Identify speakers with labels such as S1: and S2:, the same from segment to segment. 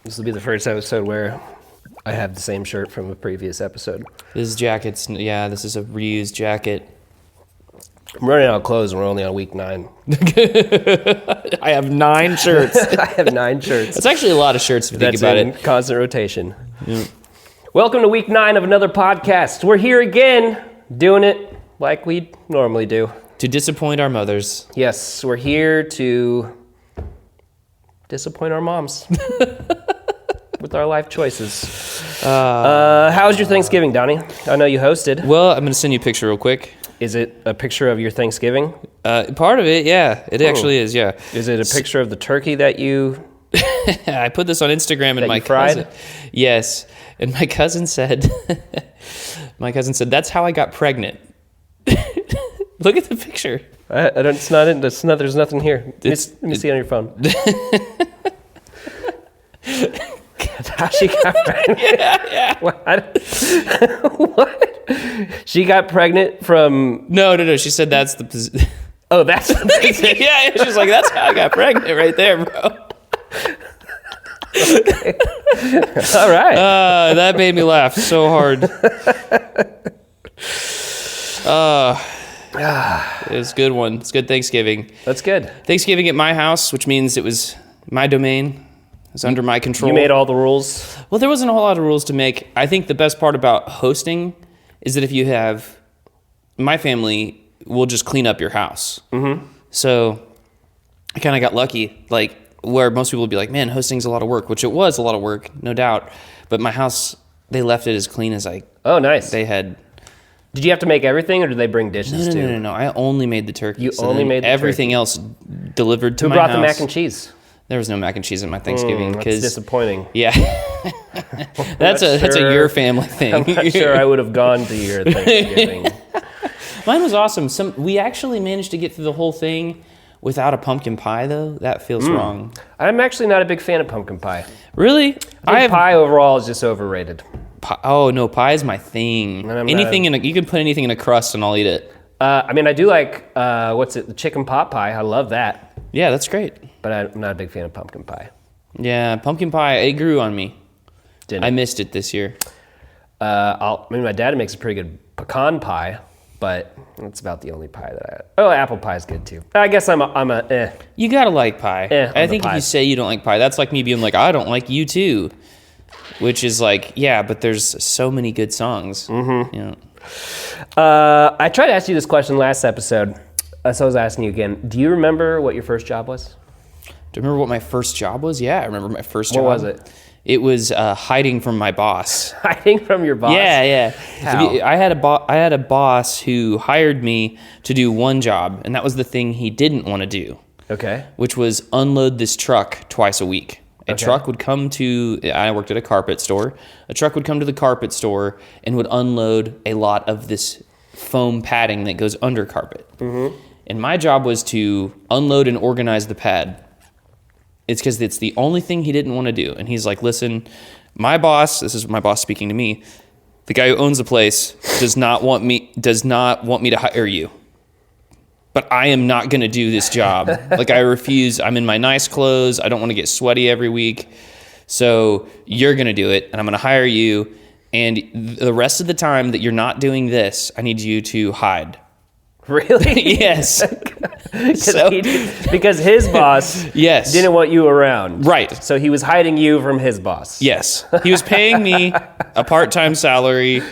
S1: This will be the first episode where I have the same shirt from a previous episode.
S2: This is a reused jacket.
S1: I'm running out of clothes and we're only on week 9.
S2: I have 9 shirts.
S1: I have 9 shirts.
S2: That's actually a lot of shirts if you think about it.
S1: Constant rotation. Yeah. Welcome to week 9 of another podcast. We're here again, doing it like we normally do.
S2: To disappoint our mothers.
S1: Yes, we're here to disappoint our moms with our life choices. How was your Thanksgiving, Donnie? I know you hosted.
S2: Well, I'm going to send you a picture real quick.
S1: Is it a picture of your Thanksgiving?
S2: Part of it, yeah. It actually is, yeah.
S1: Is it a picture of the turkey that you...
S2: I put this on Instagram and my
S1: fried?
S2: cousin... Yes. And my cousin said... that's how I got pregnant. Look at the picture.
S1: There's nothing here. Let me see on your phone. How she got pregnant?
S2: Yeah.
S1: What? She got pregnant from...
S2: No. She said that's the position.
S1: Oh, that's the position.
S2: Yeah. She's like, that's how I got pregnant right there, bro.
S1: Okay. All right.
S2: That made me laugh so hard. It was a good one. It's good Thanksgiving.
S1: That's good.
S2: Thanksgiving at my house, which means it was my domain. It was under my control.
S1: You made all the rules?
S2: Well, there wasn't a whole lot of rules to make. I think the best part about hosting is that if you have... My family will just clean up your house. Mm-hmm. So I kind of got lucky, like where most people would be like, man, hosting's a lot of work, which it was a lot of work, no doubt. But my house, they left it as clean as
S1: Oh, nice.
S2: They had...
S1: Did you have to make everything, or did they bring dishes too?
S2: No. I only made the turkey.
S1: You only made the
S2: everything
S1: turkey.
S2: else delivered to my house.
S1: Who brought the mac and cheese?
S2: There was no mac and cheese at my Thanksgiving.
S1: That's disappointing.
S2: Yeah. that's a your family thing.
S1: I'm not sure I would have gone to your Thanksgiving.
S2: Mine was awesome. We actually managed to get through the whole thing without a pumpkin pie, though. That feels wrong.
S1: I'm actually not a big fan of pumpkin pie.
S2: Really?
S1: I think pie overall is just overrated.
S2: Oh, no, pie is my thing. You can put anything in a crust and I'll eat it.
S1: I do like, the chicken pot pie. I love that.
S2: Yeah, that's great.
S1: But I'm not a big fan of pumpkin pie.
S2: Yeah, pumpkin pie, it grew on me. I missed it this year.
S1: My dad makes a pretty good pecan pie, but that's about the only pie that apple pie is good too. I guess I'm a eh.
S2: You gotta like pie. I think if
S1: pie.
S2: you say you don't like pie, that's like me being like, I don't like you too. Which is like, yeah, but there's so many good songs. Mm-hmm. Yeah.
S1: I tried to ask you this question last episode, so I was asking you again. Do you remember what your first job was?
S2: Do you remember what my first job was? Yeah, I remember my first job.
S1: What was it?
S2: It was hiding from my boss.
S1: Hiding from your boss?
S2: Yeah.
S1: How?
S2: I had a boss who hired me to do one job, and that was the thing he didn't want to do.
S1: Okay.
S2: Which was unload this truck twice a week. Truck would come to, I worked at a carpet store. A truck would come to the carpet store and would unload a lot of this foam padding that goes under carpet. Mm-hmm. And my job was to unload and organize the pad. It's because it's the only thing he didn't want to do. And he's like, listen, my boss, this is my boss speaking to me, the guy who owns the place does not want me to hire you. But I am not going to do this job. Like, I refuse. I'm in my nice clothes. I don't want to get sweaty every week. So you're going to do it, and I'm going to hire you. And the rest of the time that you're not doing this, I need you to hide.
S1: Really?
S2: Yes.
S1: Because his boss didn't want you around.
S2: Right.
S1: So he was hiding you from his boss.
S2: Yes. He was paying me a part-time salary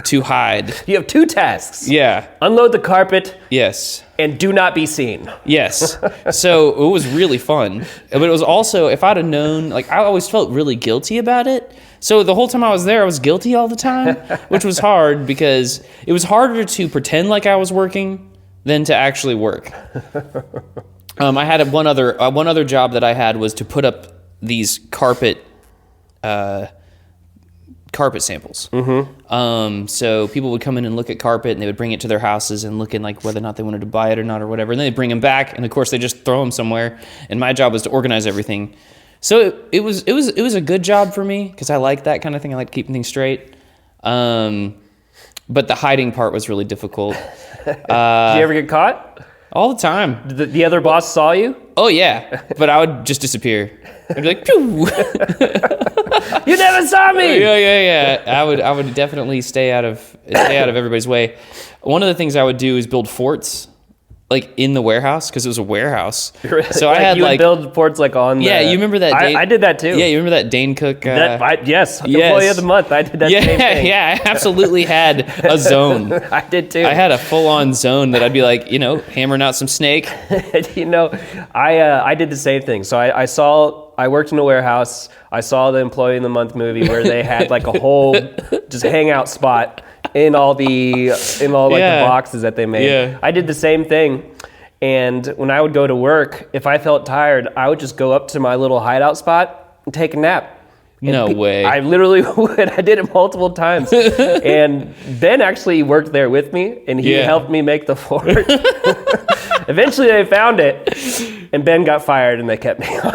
S2: to hide.
S1: You have 2 tasks.
S2: Yeah.
S1: Unload the carpet.
S2: Yes.
S1: And do not be seen.
S2: Yes. So it was really fun. But it was also, if I'd have known, like, I always felt really guilty about it. So the whole time I was there, I was guilty all the time, which was hard because it was harder to pretend like I was working than to actually work. I had one other job that I had was to put up these carpet samples. Mm-hmm. So people would come in and look at carpet, and they would bring it to their houses and look in like whether or not they wanted to buy it or not or whatever. And then they'd bring them back, and of course they just throw them somewhere. And my job was to organize everything. So it was a good job for me because I like that kind of thing. I like keeping things straight. But the hiding part was really difficult.
S1: Did you ever get caught?
S2: All the time.
S1: The other boss saw you?
S2: Oh, yeah. But I would just disappear. I'd be like, pew!
S1: You never saw me.
S2: Yeah. I would definitely stay out of everybody's way. One of the things I would do is build forts, like in the warehouse, because it was a warehouse. So I had
S1: you would build forts like on.
S2: Yeah, you remember that?
S1: I did that too.
S2: Yeah, you remember that Dane Cook?
S1: Yes, employee of the month. I did that. Same thing.
S2: Yeah, I absolutely had a zone.
S1: I did too.
S2: I had a full-on zone that I'd be like, hammering out some snake.
S1: I did the same thing. So I worked in a warehouse. I saw the employee of the month movie where they had like a whole just hangout spot in all the boxes that they made.
S2: Yeah.
S1: I did the same thing. And when I would go to work, if I felt tired, I would just go up to my little hideout spot and take a nap.
S2: No way.
S1: I literally would. I did it multiple times. And Ben actually worked there with me, and he helped me make the fort. Eventually they found it, and Ben got fired, and they kept me on.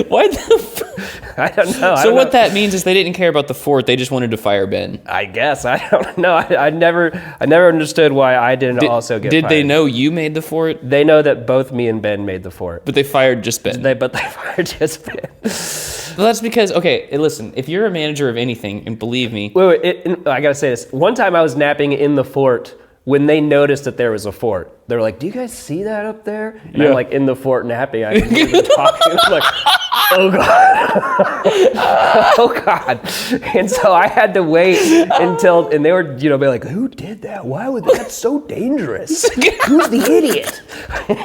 S2: What the
S1: I don't know.
S2: So what that means is they didn't care about the fort. They just wanted to fire Ben.
S1: I guess. I don't know. I never understood why I didn't also get fired.
S2: Did they know you made the fort?
S1: They know that both me and Ben made the fort.
S2: But they fired just Ben.
S1: But they fired just Ben.
S2: Well, that's because, okay, listen, if you're a manager of anything, and believe me.
S1: Wait, I got to say this. One time I was napping in the fort when they noticed that there was a fort. They were like, "Do you guys see that up there?" And I'm like in the fort napping. I can hear them talking. I'm like, oh God. Oh God. And so I had to wait until, and they were, be like, "Who did that? Why would that's so dangerous? Who's the idiot?" And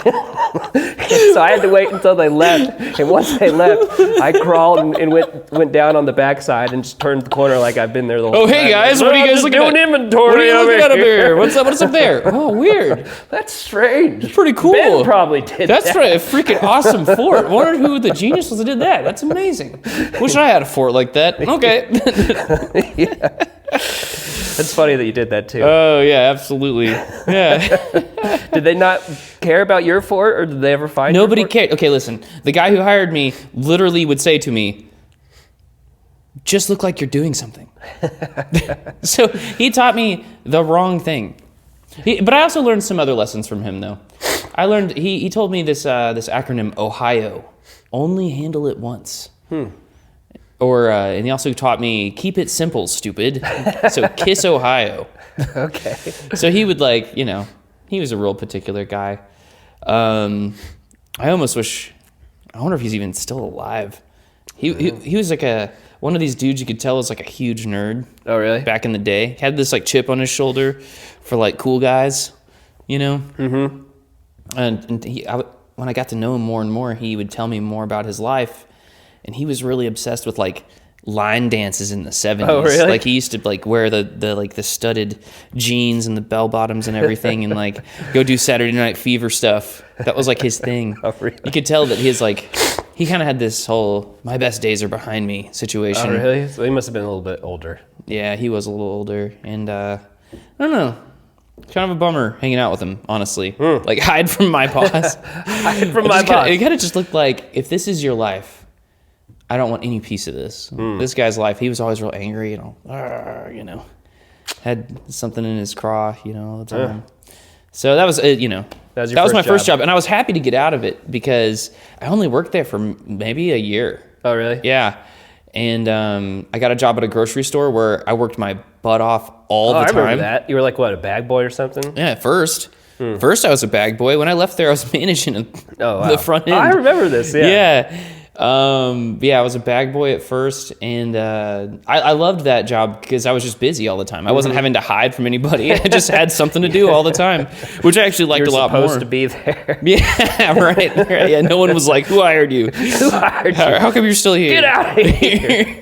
S1: so I had to wait until they left. And once they left, I crawled and went down on the backside and just turned the corner like I've been there the whole time.
S2: Oh, hey guys, what are you guys looking at?
S1: Inventory.
S2: What are you looking at up here? What's up there? Oh, weird.
S1: That's strange.
S2: It's pretty cool.
S1: Ben probably did
S2: That's
S1: that.
S2: right, a freaking awesome fort. Wondered who the genius was that did that. That's amazing. Wish I had a fort like that. Okay.
S1: Yeah. It's funny that you did that too.
S2: Oh, yeah, absolutely. Yeah.
S1: Did they not care about your fort, or did they ever find
S2: Nobody
S1: your fort?
S2: cared. Okay, listen. The guy who hired me literally would say to me, "Just look like you're doing something." So he taught me the wrong thing. But I also learned some other lessons from him, though. I learned, he told me this acronym, OHIO. Only handle it once. Or, and he also taught me, keep it simple, stupid. So kiss Ohio.
S1: Okay.
S2: So he would he was a real particular guy. I almost wish, I wonder if he's even still alive. He was like one of these dudes you could tell was like a huge nerd.
S1: Oh, really?
S2: Back in the day. Had this like chip on his shoulder for like cool guys, Mm-hmm. And when I got to know him more and more, he would tell me more about his life. And he was really obsessed with like line dances in the 70s.
S1: Oh, really?
S2: Like he used to like wear the studded jeans and the bell bottoms and everything and like go do Saturday Night Fever stuff. That was like his thing.
S1: Oh, really?
S2: You could tell that he kind of had this whole "my best days are behind me" situation.
S1: Oh, really? So he must have been a little bit older.
S2: Yeah, he was a little older, and I don't know. Kind of a bummer hanging out with him, honestly. Like hide from my boss.
S1: Hide from my boss.
S2: It kind of just looked like, if this is your life, I don't want any piece of this. This guy's life, he was always real angry, had something in his craw, all the time. So that was, that was my first job, and I was happy to get out of it because I only worked there for maybe a year.
S1: Oh, really?
S2: Yeah. And I got a job at a grocery store where I worked my butt off all the time.
S1: I remember that. You were like, what, a bag boy or something?
S2: Yeah, at first. First I was a bag boy. When I left there, I was managing the front end.
S1: I remember this, yeah.
S2: Yeah. I was a bag boy at first, and I loved that job because I was just busy all the time. I wasn't having to hide from anybody. I just had something to do all the time, which I actually liked a lot more.
S1: You're supposed to be there.
S2: Yeah, right. Yeah, no one was like, "Who hired you?
S1: Who hired you?
S2: How come you're still here?
S1: Get out of here."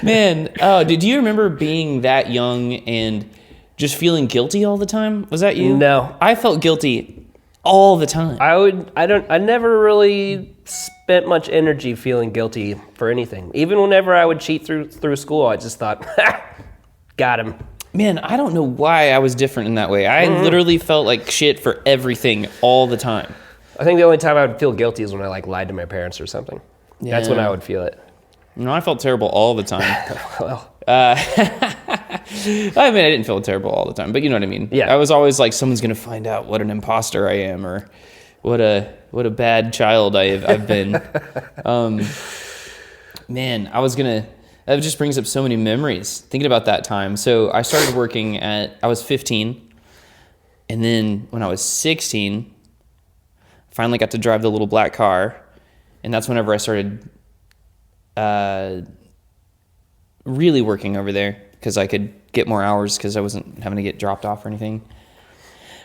S2: Man, did you remember being that young and just feeling guilty all the time? Was that you?
S1: No.
S2: I felt guilty all the time.
S1: I never really spent much energy feeling guilty for anything. Even whenever I would cheat through school, I just thought, got him.
S2: Man, I don't know why I was different in that way. I literally felt like shit for everything all the time.
S1: I think the only time I would feel guilty is when I lied to my parents or something.
S2: Yeah.
S1: That's when I would feel it.
S2: No, I felt terrible all the time.
S1: Well,
S2: I didn't feel terrible all the time, but you know what I mean.
S1: Yeah.
S2: I was always like, someone's gonna find out what an imposter I am, or what a a bad child I've been. Man, that just brings up so many memories thinking about that time. So I started working I was 15, and then when I was 16, finally got to drive the little black car, and that's whenever I started really working over there because I could get more hours because I wasn't having to get dropped off or anything.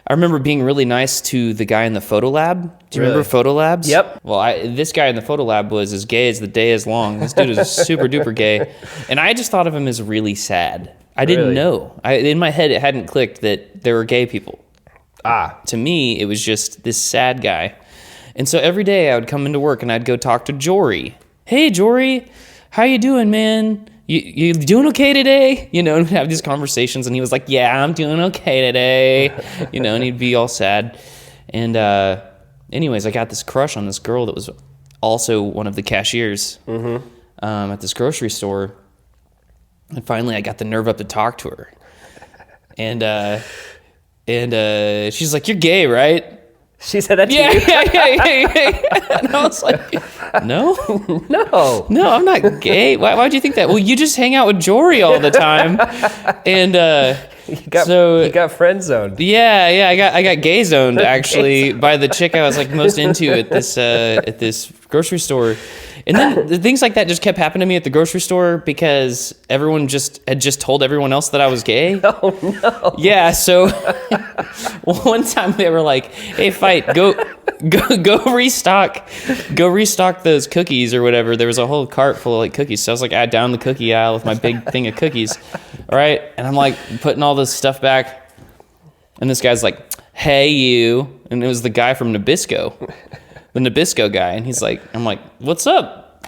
S2: I remember being really nice to the guy in the photo lab. Do you remember photo labs?
S1: Yep.
S2: Well, this guy in the photo lab was as gay as the day is long. This dude is super duper gay. And I just thought of him as really sad. I didn't know. In my head, it hadn't clicked that there were gay people. To me, it was just this sad guy. And so every day I would come into work and I'd go talk to Jory. Hey, Jory, how you doing, man? You doing okay today? You know, and we'd have these conversations, and he was like, yeah, I'm doing okay today. You know, and he'd be all sad. And anyways, I got this crush on this girl that was also one of the cashiers at this grocery store. And finally, I got the nerve up to talk to her. And she's like, you're gay, right?
S1: She said that to you?
S2: Yeah. And I was like, no, I'm not gay. Why'd you think that? Well, you just hang out with Jory all the time. And
S1: you got friend zoned.
S2: Yeah, I got gay zoned actually by the chick I was like most into at this grocery store. And then the things like that just kept happening to me at the grocery store because everyone had just told everyone else that I was gay.
S1: Oh no.
S2: Yeah, so one time they were like, "Hey, Fight, go restock those cookies or whatever." There was a whole cart full of like cookies. So I was like, I down the cookie aisle with my big thing of cookies. All right, and I'm like putting all this stuff back, and this guy's like, "Hey, you," and it was the guy from Nabisco. The Nabisco guy, and he's like, I'm like, what's up,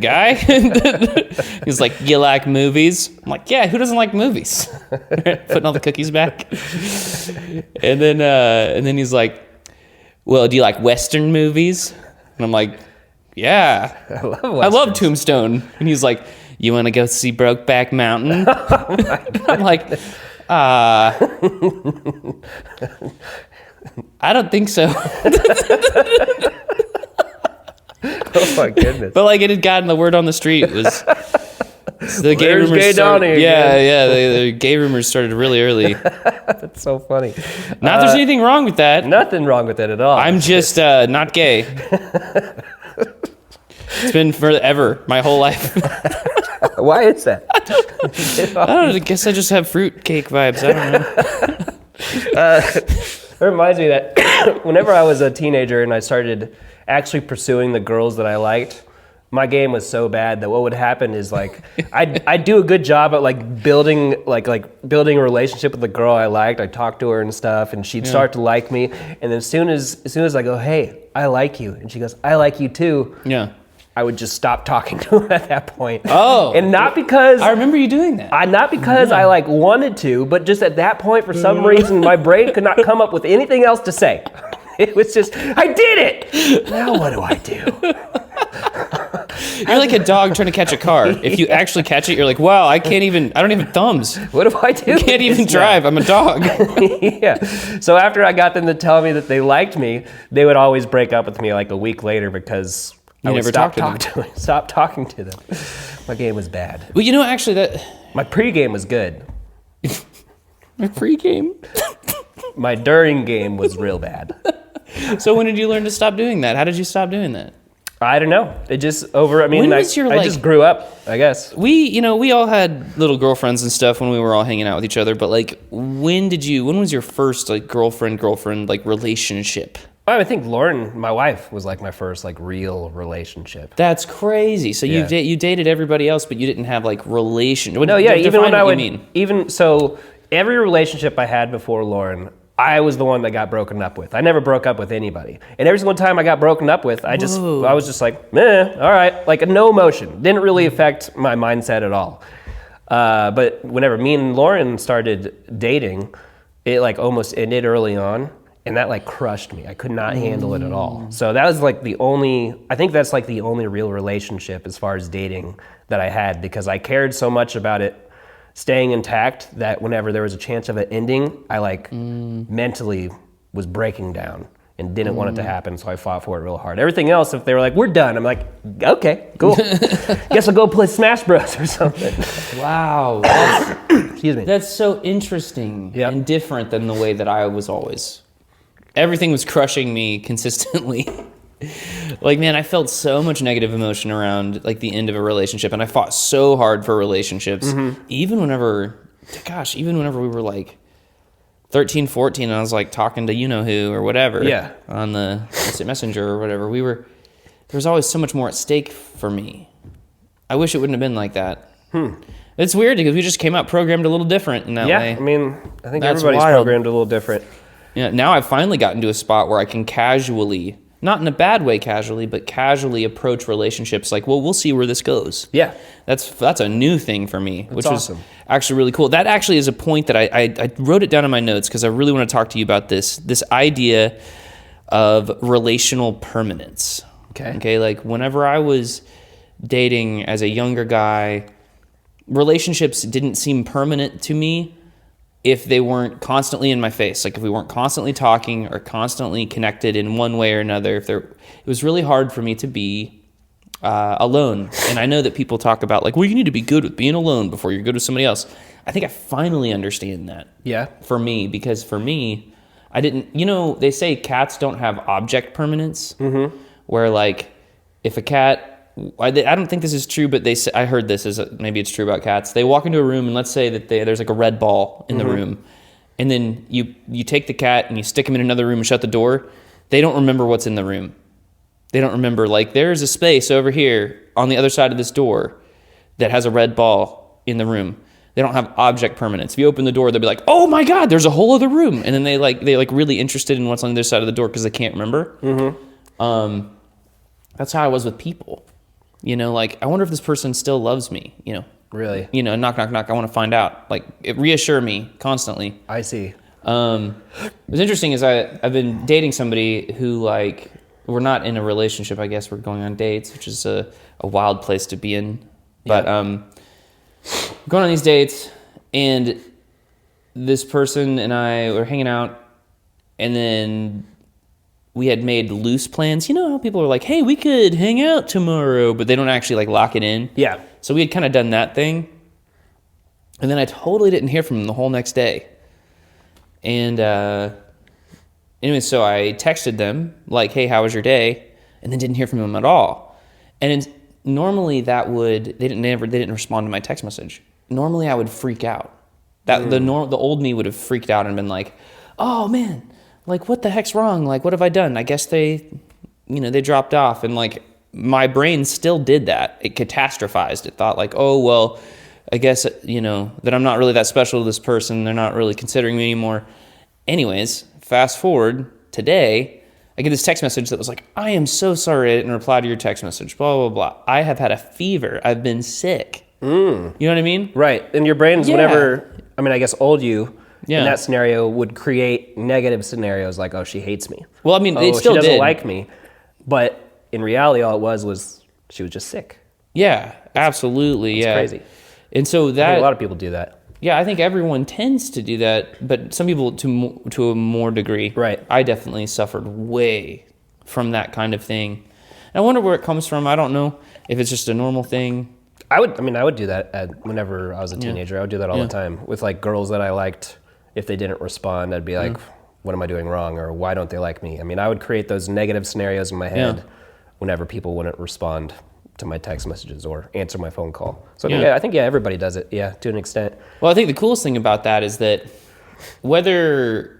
S2: guy? He's like, you like movies? I'm like, yeah, who doesn't like movies? Putting all the cookies back. And then he's like, well, do you like Western movies? And I'm like, yeah, I love Tombstone. And he's like, you want to go see Brokeback Mountain? Oh I'm like, I don't think so.
S1: Oh my goodness.
S2: But like it had gotten the word on the street. It was the gay rumors
S1: gay
S2: started, the gay rumors started really early.
S1: That's so funny.
S2: Not there's anything wrong with that.
S1: Nothing wrong with it at all.
S2: I'm just not gay. It's been forever, my whole life.
S1: Why is that?
S2: I don't know. I guess I just have fruitcake vibes. I don't know.
S1: It reminds me that whenever I was a teenager and I started actually pursuing the girls that I liked, my game was so bad that what would happen is like I'd do a good job at like building a relationship with the girl I liked. I'd talk to her and stuff, and she'd start to like me. And then as soon as I go, hey, I like you, and she goes, I like you too.
S2: Yeah.
S1: I would just stop talking to her at that point.
S2: Oh.
S1: And not because...
S2: I remember you doing that.
S1: Not because I like wanted to, but just at that point, for some reason, my brain could not come up with anything else to say. It was just, I did it! Now what do I do?
S2: You're like a dog trying to catch a car. If you actually catch it, you're like, wow, I don't even have thumbs.
S1: What do I do?
S2: I can't even drive. I'm a dog.
S1: Yeah. So after I got them to tell me that they liked me, they would always break up with me like a week later because... I would stop talking to them. My game was bad.
S2: Well, you know, actually,
S1: my pregame was good.
S2: My pregame?
S1: My during game was real bad.
S2: So when did you learn to stop doing that? How did you stop doing that?
S1: I don't know. It just I just grew up, I guess.
S2: We all had little girlfriends and stuff when we were all hanging out with each other, but like when was your first like girlfriend like relationship?
S1: I think Lauren, my wife, was like my first like real relationship.
S2: That's crazy. So you dated everybody else, but you didn't have like relation.
S1: No, yeah. Even so, every relationship I had before Lauren, I was the one that got broken up with. I never broke up with anybody. And every single time I got broken up with, I was just like, all right, like no emotion. Didn't really affect my mindset at all. But whenever me and Lauren started dating, it like almost ended early on. And that like crushed me. I could not handle it at all. So that was like I think that's like the only real relationship as far as dating that I had, because I cared so much about it staying intact that whenever there was a chance of it ending, I like mentally was breaking down. and didn't want it to happen, so I fought for it real hard. Everything else, if they were like, we're done, I'm like, okay, cool. Guess I'll go play Smash Bros. Or something.
S2: Wow.
S1: Excuse me.
S2: That's so interesting and different than the way that I was always. Everything was crushing me consistently. Like, man, I felt so much negative emotion around like the end of a relationship, and I fought so hard for relationships. Even whenever we were like 13, 14, and I was like talking to you-know-who or whatever on the instant messenger or whatever, there was always so much more at stake for me. I wish it wouldn't have been like that. It's weird because we just came out programmed a little different in that way.
S1: I mean, I think
S2: That's
S1: everybody's
S2: wild.
S1: programmed a little different.
S2: Yeah, now I've finally gotten to a spot where I can casually, not in a bad way casually, but casually approach relationships like, well, we'll see where this goes.
S1: Yeah.
S2: That's a new thing for me, which
S1: awesome.
S2: is actually really cool. That actually is a point that I wrote it down in my notes because I really want to talk to you about this idea of relational permanence. Okay, like whenever I was dating as a younger guy, relationships didn't seem permanent to me if they weren't constantly in my face. Like if we weren't constantly talking or constantly connected in one way or another, it was really hard for me to be alone. And I know that people talk about like, well, you need to be good with being alone before you're good with somebody else. I think I finally understand that. Yeah. For me, because for me, I didn't, they say cats don't have object permanence, where like if a cat, I don't think this is true, but I heard this maybe it's true about cats. They walk into a room and let's say that there's like a red ball in the room, and then you take the cat and you stick him in another room and shut the door. They don't remember what's in the room. They don't remember, like, there's a space over here on the other side of this door that has a red ball in the room. They don't have object permanence. If you open the door, they'll be like, oh my God, there's a whole other room. And then they really interested in what's on the other side of the door because they can't remember. That's how I was with people. Like, I wonder if this person still loves me,
S1: Really?
S2: Knock, knock, knock. I want to find out. Like, reassure me constantly.
S1: I see.
S2: What's interesting is I've been dating somebody who, like, we're not in a relationship, I guess. We're going on dates, which is a wild place to be in. But going on these dates, and this person and I were hanging out, and then we had made loose plans. You know how people are like, hey, we could hang out tomorrow, but they don't actually, like, lock it in? Yeah. So we had kind of done that thing. And then I totally didn't hear from them the whole next day. And anyway, so I texted them, like, hey, how was your day? And then didn't hear from them at all. And normally they didn't respond to my text message. Normally I would freak out. The old me would have freaked out and been like, oh man, like, what the heck's wrong? Like, what have I done? I guess they dropped off. And like, my brain still did that. It catastrophized. It thought like, oh, well, I guess, that I'm not really that special to this person. They're not really considering me anymore. Anyways, fast forward today, I get this text message that was like, I am so sorry I didn't reply to your text message, blah, blah, blah. I have had a fever. I've been sick. You know what I mean? Right. And your brain's whenever, I guess old you in that scenario would create negative scenarios like, oh, she hates me. Well, I mean, it still she doesn't like me. But in reality, all it was she was just sick. Yeah, absolutely. It's crazy. And so that... I think a lot of people do that. Yeah, I think everyone tends to do that, but some people to a more degree. Right. I definitely suffered way from that kind of thing. And I wonder where it comes from. I don't know if it's just a normal thing. I would do that whenever I was a teenager. I would do that all the time with like girls that I liked. If they didn't respond, I'd be like, what am I doing wrong? Or why don't they like me? I would create those negative scenarios in my head whenever people wouldn't respond to my text messages or answer my phone call. So I think everybody does it, to an extent. Well, I think the coolest thing about that is that whether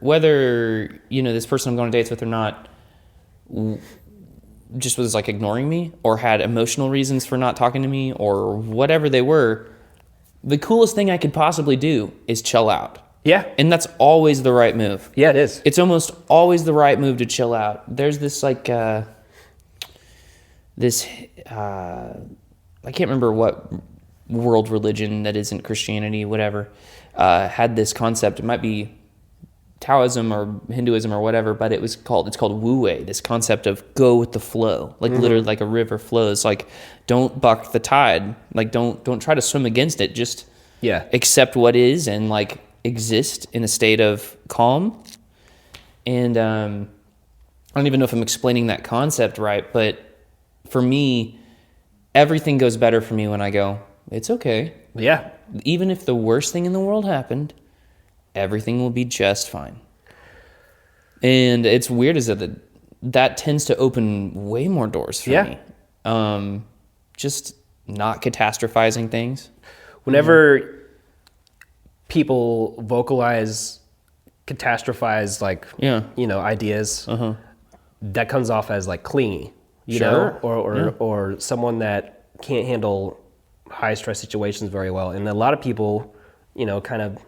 S2: this person I'm going on dates with or not just was like ignoring me or had emotional reasons for not talking to me or whatever they were, the coolest thing I could possibly do is chill out. Yeah. And that's always the right move. Yeah, it is. It's almost always the right move to chill out. There's this like... I can't remember what world religion that isn't Christianity, whatever, had this concept. It might be Taoism or Hinduism or whatever, but it's called wu-wei, this concept of go with the flow, like literally like a river flows. Like, don't buck the tide. Like, don't try to swim against it. Just accept what is and like exist in a state of calm. And I don't even know if I'm explaining that concept right, but for me, everything goes better for me when I go, it's okay.
S1: Yeah.
S2: Even if the worst thing in the world happened, everything will be just fine. And it's weird is that tends to open way more doors for me. Just not catastrophizing things.
S1: Whenever people vocalize, catastrophize, like, ideas, that comes off as like clingy, you know, or someone that can't handle high stress situations very well. And a lot of people, kind of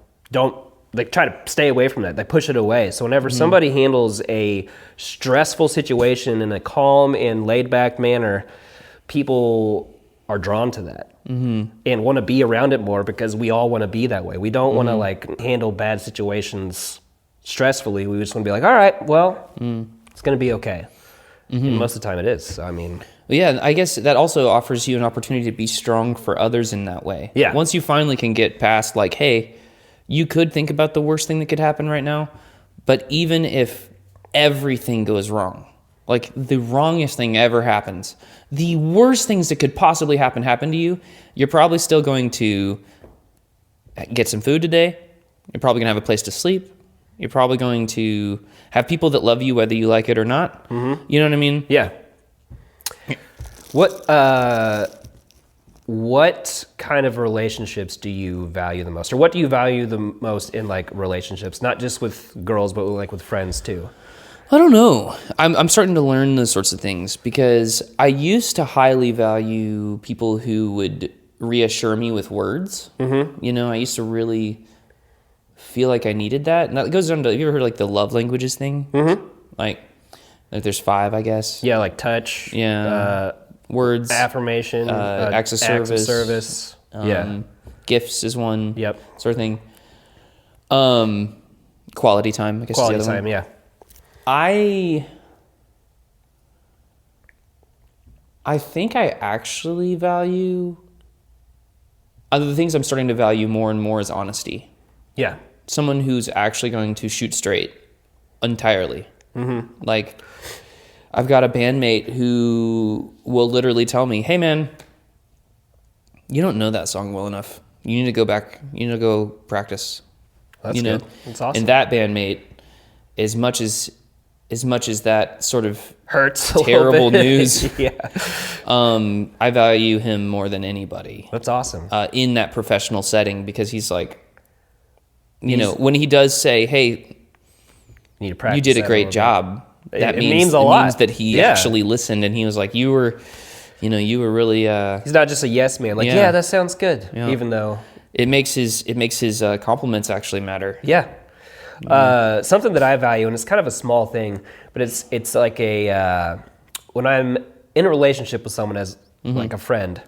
S1: they try to stay away from that. They push it away. So whenever somebody handles a stressful situation in a calm and laid back manner, people are drawn to that and want to be around it more because we all want to be that way. We don't want to like handle bad situations stressfully. We just want to be like, all right, well, it's going to be okay. And most of the time it is. So, I mean...
S2: Yeah, I guess that also offers you an opportunity to be strong for others in that way.
S1: Yeah.
S2: Once you finally can get past like, hey, you could think about the worst thing that could happen right now, but even if everything goes wrong, like the wrongest thing ever happens, the worst things that could possibly happen to you, you're probably still going to get some food today. You're probably going to have a place to sleep. You're probably going to have people that love you whether you like it or not. You know what I mean?
S1: Yeah. What kind of relationships do you value the most? Or what do you value the most in like relationships? Not just with girls, but like with friends too.
S2: I don't know. I'm starting to learn those sorts of things because I used to highly value people who would reassure me with words. I used to really feel like I needed that. And that goes down to, have you ever heard like the love languages thing? Like there's 5, I guess.
S1: Yeah, like touch.
S2: Yeah. Words.
S1: Affirmation.
S2: Acts of service. Gifts is one.
S1: Yep.
S2: Sort of thing. Quality time, I guess.
S1: Quality
S2: is the other
S1: time,
S2: one.
S1: yeah.
S2: I think I actually value... the things I'm starting to value more and more is honesty.
S1: Yeah.
S2: Someone who's actually going to shoot straight entirely. Like, I've got a bandmate who will literally tell me, hey man, you don't know that song well enough. You need to go back. You need to go practice.
S1: That's good. That's awesome.
S2: And that bandmate, as much as that sort of
S1: hurts
S2: terrible news,
S1: yeah.
S2: I value him more than anybody.
S1: That's awesome.
S2: In that professional setting, because he's like, when he does say, hey, you did a great job. That means a lot. It means that he actually listened and he was like, you were really.
S1: He's not just a yes man. Like, yeah that sounds good. Yeah. Even though
S2: it makes his compliments actually matter.
S1: Yeah. Something that I value, and it's kind of a small thing, but it's like when I'm in a relationship with someone as like a friend,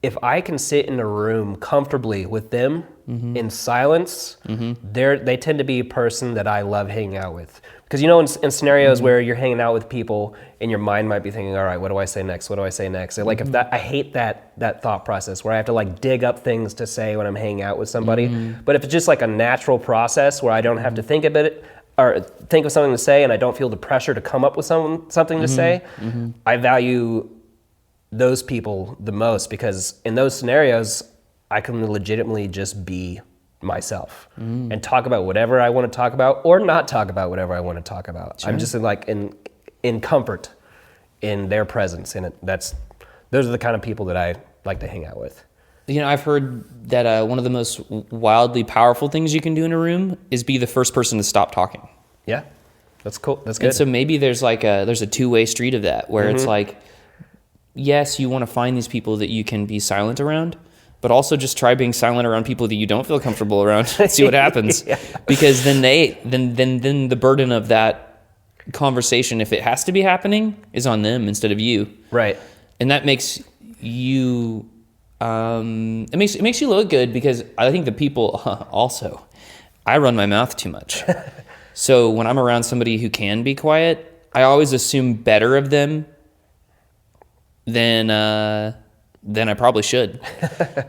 S1: if I can sit in a room comfortably with them in silence, they tend to be a person that I love hanging out with. Because in scenarios where you're hanging out with people and your mind might be thinking, all right, what do I say next? What do I say next? And like I hate that thought process where I have to like dig up things to say when I'm hanging out with somebody. But if it's just like a natural process where I don't have to think about it or think of something to say and I don't feel the pressure to come up with something to say, I value those people the most, because in those scenarios I can legitimately just be myself and talk about whatever I want to talk about or not talk about whatever I want to talk about. Sure. I'm just like in comfort in their presence, and those are the kind of people that I like to hang out with.
S2: I've heard that one of the most wildly powerful things you can do in a room is be the first person to stop talking.
S1: Yeah, that's cool. That's good.
S2: And so maybe there's a two-way street of that where it's like, yes, you want to find these people that you can be silent around, but also just try being silent around people that you don't feel comfortable around. See what happens. Because then then the burden of that conversation, if it has to be happening, is on them instead of you. Right. And that makes you it makes you look good, because I think the people also, I run my mouth too much. So when I'm around somebody who can be quiet, I always assume better of them than I probably should.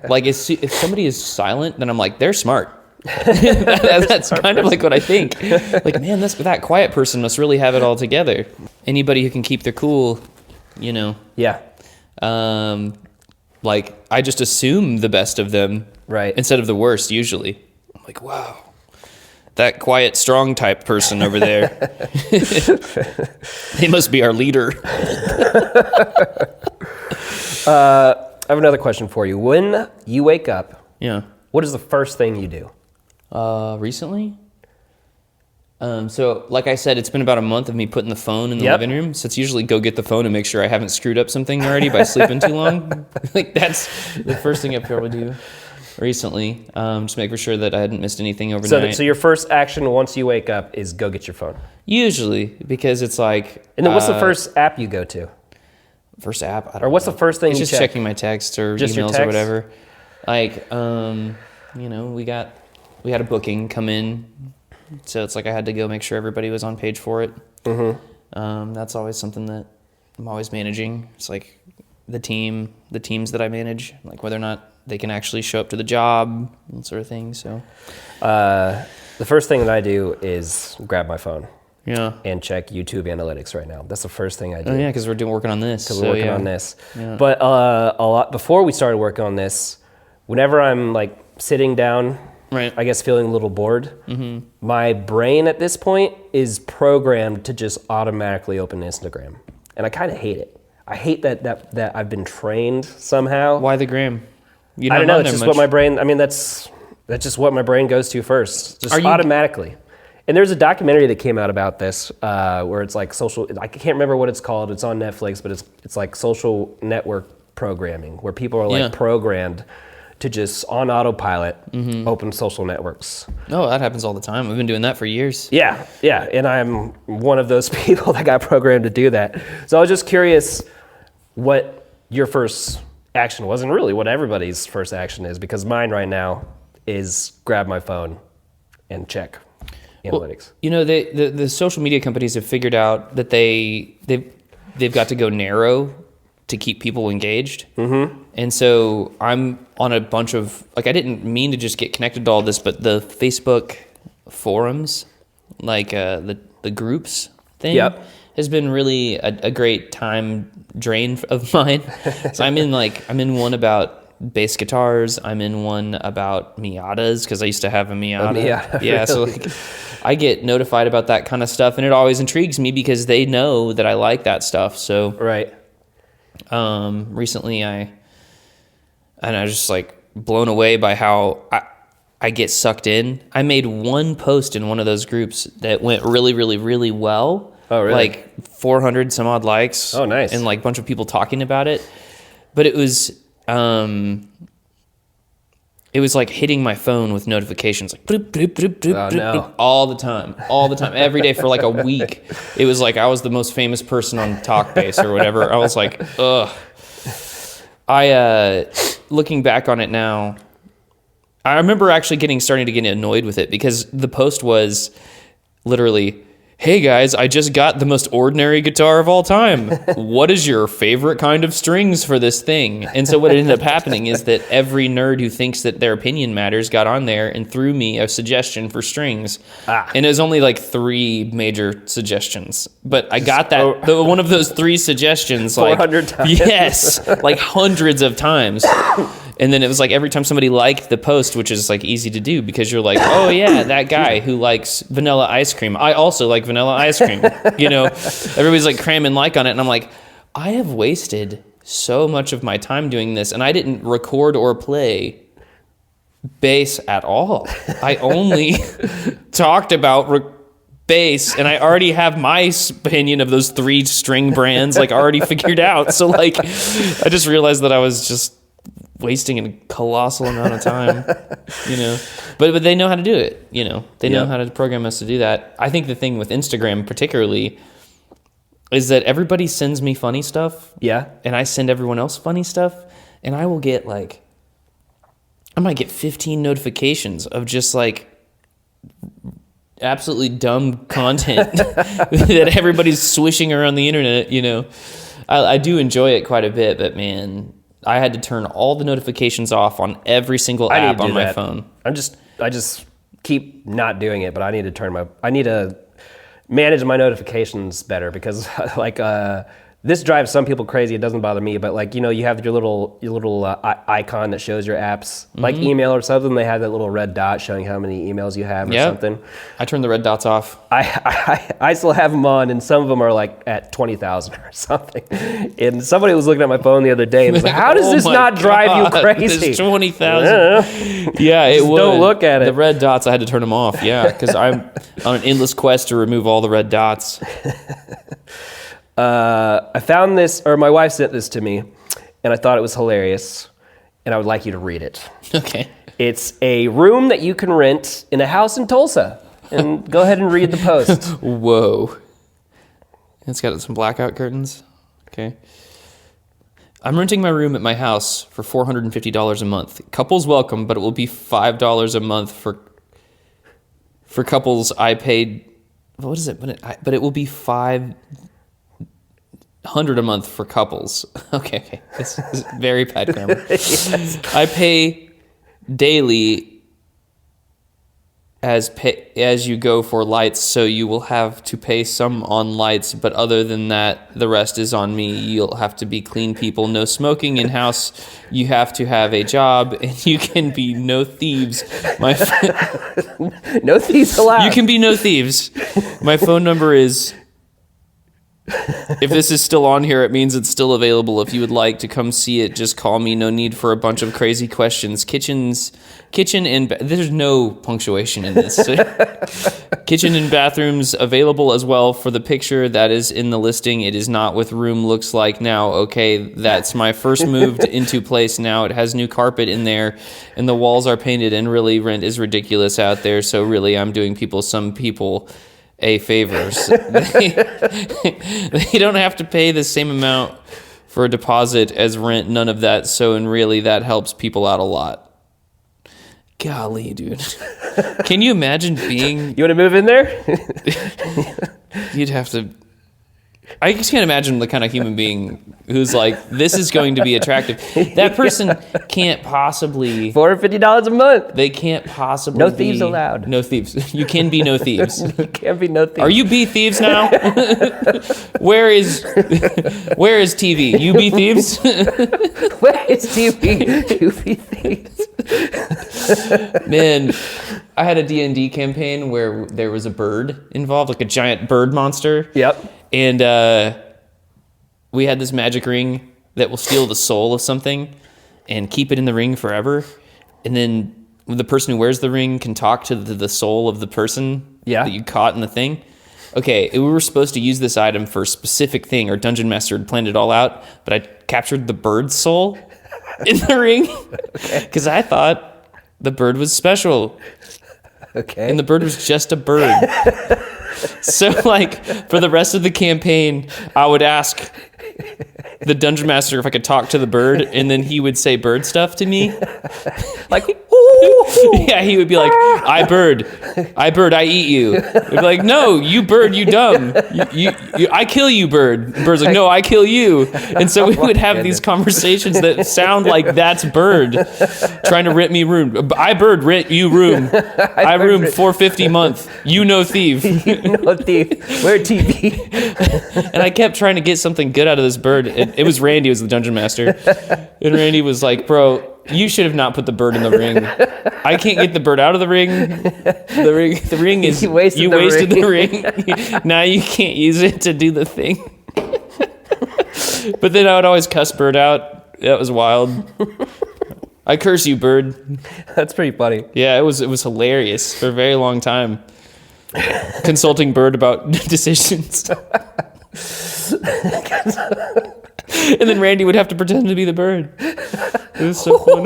S2: Like if somebody is silent, then I'm like, they're smart. That's kind of like what I think. Like, man, that quiet person must really have it all together. Anybody who can keep their cool,
S1: Yeah.
S2: Like, I just assume the best of them,
S1: Right.
S2: instead of the worst. Usually, I'm like, wow, that quiet, strong type person over there, they must be our leader.
S1: I have another question for you. When you wake up,
S2: Yeah.
S1: what is the first thing you do?
S2: Recently? So like I said, it's been about a month of me putting the phone in the living room. So it's usually go get the phone and make sure I haven't screwed up something already by sleeping too long. Like, that's the first thing I probably do recently. Just making sure that I hadn't missed anything overnight.
S1: So your first action once you wake up is go get your phone.
S2: Usually, because it's like...
S1: And then what's the first app you go to?
S2: First app? I don't
S1: Or what's
S2: know.
S1: the first thing
S2: It's
S1: you
S2: just
S1: check?
S2: checking my text or
S1: Just your
S2: emails or
S1: text?
S2: whatever. Like, we had a booking come in, so it's like I had to go make sure everybody was on page for it. Mm-hmm. That's always something that I'm always managing. It's like the teams that I manage, like whether or not they can actually show up to the job and sort of thing. So,
S1: The first thing that I do is grab my phone
S2: yeah.
S1: and check YouTube analytics right now. That's the first thing I do.
S2: Oh yeah, because we're working on this.
S1: We're working on this.
S2: Yeah.
S1: But a lot before we started working on this, whenever I'm like sitting down,
S2: Right.
S1: I guess feeling a little bored, my brain at this point is programmed to just automatically open Instagram, and I kind of hate it. I hate that I've been trained somehow.
S2: Why the gram? You
S1: I don't know.
S2: on
S1: It's
S2: there
S1: just
S2: much.
S1: what my brain. I mean, that's just what my brain goes to first, just
S2: Are you-
S1: automatically. And there's a documentary that came out about this, where it's like social. I can't remember what it's called. It's on Netflix, but it's like social network programming, where people are like
S2: Yeah.
S1: programmed to just on autopilot open social networks.
S2: Oh, that happens all the time. We've been doing that for years.
S1: Yeah, and I'm one of those people that got programmed to do that. So I was just curious what your first action was, and really what everybody's first action is, because mine right now is grab my phone and check analytics.
S2: The social media companies have figured out that they've got to go narrow to keep people engaged. Mm-hmm. And so I'm on a bunch of, like, I didn't mean to just get connected to all this, but the Facebook forums, like the groups thing,
S1: Yep.
S2: has been really a great time drain of mine. So I'm in one about bass guitars. I'm in one about Miatas, because I used to have a Miata.
S1: Miata,
S2: Yeah, so
S1: really?
S2: like, I get notified about that kind of stuff, and it always intrigues me because they know that I like that stuff. So
S1: Right.
S2: recently I was just like blown away by how I get sucked in. I made one post in one of those groups that went really, really, really well.
S1: Oh, really?
S2: Like 400 some odd likes.
S1: Oh, nice.
S2: And like a bunch of people talking about it. But it was like hitting my phone with notifications, like bloop, bloop, bloop, bloop,
S1: Oh,
S2: bloop,
S1: no.
S2: bloop, all the time, every day for like a week. It was like I was the most famous person on TalkBase or whatever. I was like, ugh. Looking back on it now, I remember actually starting to get annoyed with it, because the post was literally, "Hey guys, I just got the most ordinary guitar of all time. What is your favorite kind of strings for this thing?" And so what ended up happening is that every nerd who thinks that their opinion matters got on there and threw me a suggestion for strings. And it was only like 3 major suggestions. But I got that one of those 3 suggestions like
S1: 400 times.
S2: Yes, like hundreds of times. And then it was like every time somebody liked the post, which is like easy to do because you're like, oh yeah, that guy who likes vanilla ice cream. I also like vanilla ice cream. Everybody's like cramming like on it. And I'm like, I have wasted so much of my time doing this, and I didn't record or play bass at all. I only talked about bass, and I already have my opinion of those 3 string brands like already figured out. So like, I just realized that I was just wasting a colossal amount of time, but they know how to do it. They know how to program us to do that. I think the thing with Instagram particularly is that everybody sends me funny stuff.
S1: Yeah.
S2: And I send everyone else funny stuff, and I will get I might get 15 notifications of just like absolutely dumb content that everybody's swishing around the internet. I do enjoy it quite a bit, but man, I had to turn all the notifications off on every single app on my phone.
S1: I just keep not doing it, but I need to manage my notifications better because like this drives some people crazy. It doesn't bother me, but like, you have your little icon that shows your apps, like email or something. They have that little red dot showing how many emails you have or something.
S2: I turn the red dots off.
S1: I still have them on, and some of them are like at 20,000 or something. And somebody was looking at my phone the other day and was like, "How does this not drive you crazy?"
S2: It's 20,000. Yeah, it would.
S1: Don't look at it.
S2: The red dots, I had to turn them off. Yeah, because I'm on an endless quest to remove all the red dots.
S1: I found this, or my wife sent this to me, and I thought it was hilarious, and I would like you to read it.
S2: Okay.
S1: It's a room that you can rent in a house in Tulsa. And go ahead and read the post.
S2: Whoa. It's got some blackout curtains. Okay. I'm renting my room at my house for $450 a month. Couples welcome, but it will be $5 a month for couples. I paid, what is it? But it will be $500 a month for couples. Okay. This is very bad grammar. Yes. I pay daily as you go for lights, so you will have to pay some on lights, but other than that, the rest is on me. You'll have to be clean people. No smoking in house. You have to have a job, and you can be no thieves.
S1: No thieves allowed.
S2: You can be no thieves. My phone number is... If this is still on here, it means it's still available. If you would like to come see it, just call me. No need for a bunch of crazy questions. Kitchen and there's no punctuation in this. Kitchen and bathrooms available as well for the picture that is in the listing. It is not what room looks like now. Okay, that's my first moved into place now. It has new carpet in there, and the walls are painted, and really rent is ridiculous out there. So really, I'm doing some people a favors. They don't have to pay the same amount for a deposit as rent, none of that. So, and really that helps people out a lot. Golly, dude. Can you imagine being...
S1: You want to move in there?
S2: You'd have to... I just can't imagine the kind of human being who's like, this is going to be attractive. That person can't possibly...
S1: $450 a month.
S2: They can't possibly
S1: No thieves allowed.
S2: No thieves. You can be no thieves.
S1: You can't be no thieves.
S2: Are you be thieves now? Where is TV? You be thieves?
S1: Where is TV? You be thieves.
S2: Man, I had a D&D campaign where there was a bird involved, like a giant bird monster.
S1: Yep.
S2: And we had this magic ring that will steal the soul of something and keep it in the ring forever. And then the person who wears the ring can talk to the soul of the person that you caught in the thing. Okay, we were supposed to use this item for a specific thing. Our dungeon master had planned it all out, but I captured the bird's soul in the ring because I thought the bird was special.
S1: Okay.
S2: And the bird was just a bird. So, like, for the rest of the campaign, I would ask the dungeon master if I could talk to the bird, and then he would say bird stuff to me.
S1: Like,
S2: yeah, he would be like, I bird, I eat you. I'd be like, no, you bird, you dumb. You, I kill you, bird. The bird's like, no, I kill you. And so we would have these conversations that sound like that's bird trying to rent me room. I bird, rent you room. I room $450 a month. You no thief.
S1: You no thief. Where TV?
S2: And I kept trying to get something good out of this bird. It was Randy, was the dungeon master. And Randy was like, bro, you should have not put the bird in the ring. I can't get the bird out of the ring. The ring is... You wasted the ring. Now you can't use it to do the thing. But then I would always cuss bird out. That was wild. I curse you, bird.
S1: That's pretty funny.
S2: Yeah, it was hilarious for a very long time. Consulting bird about decisions. And then Randy would have to pretend to be the bird. It was so fun.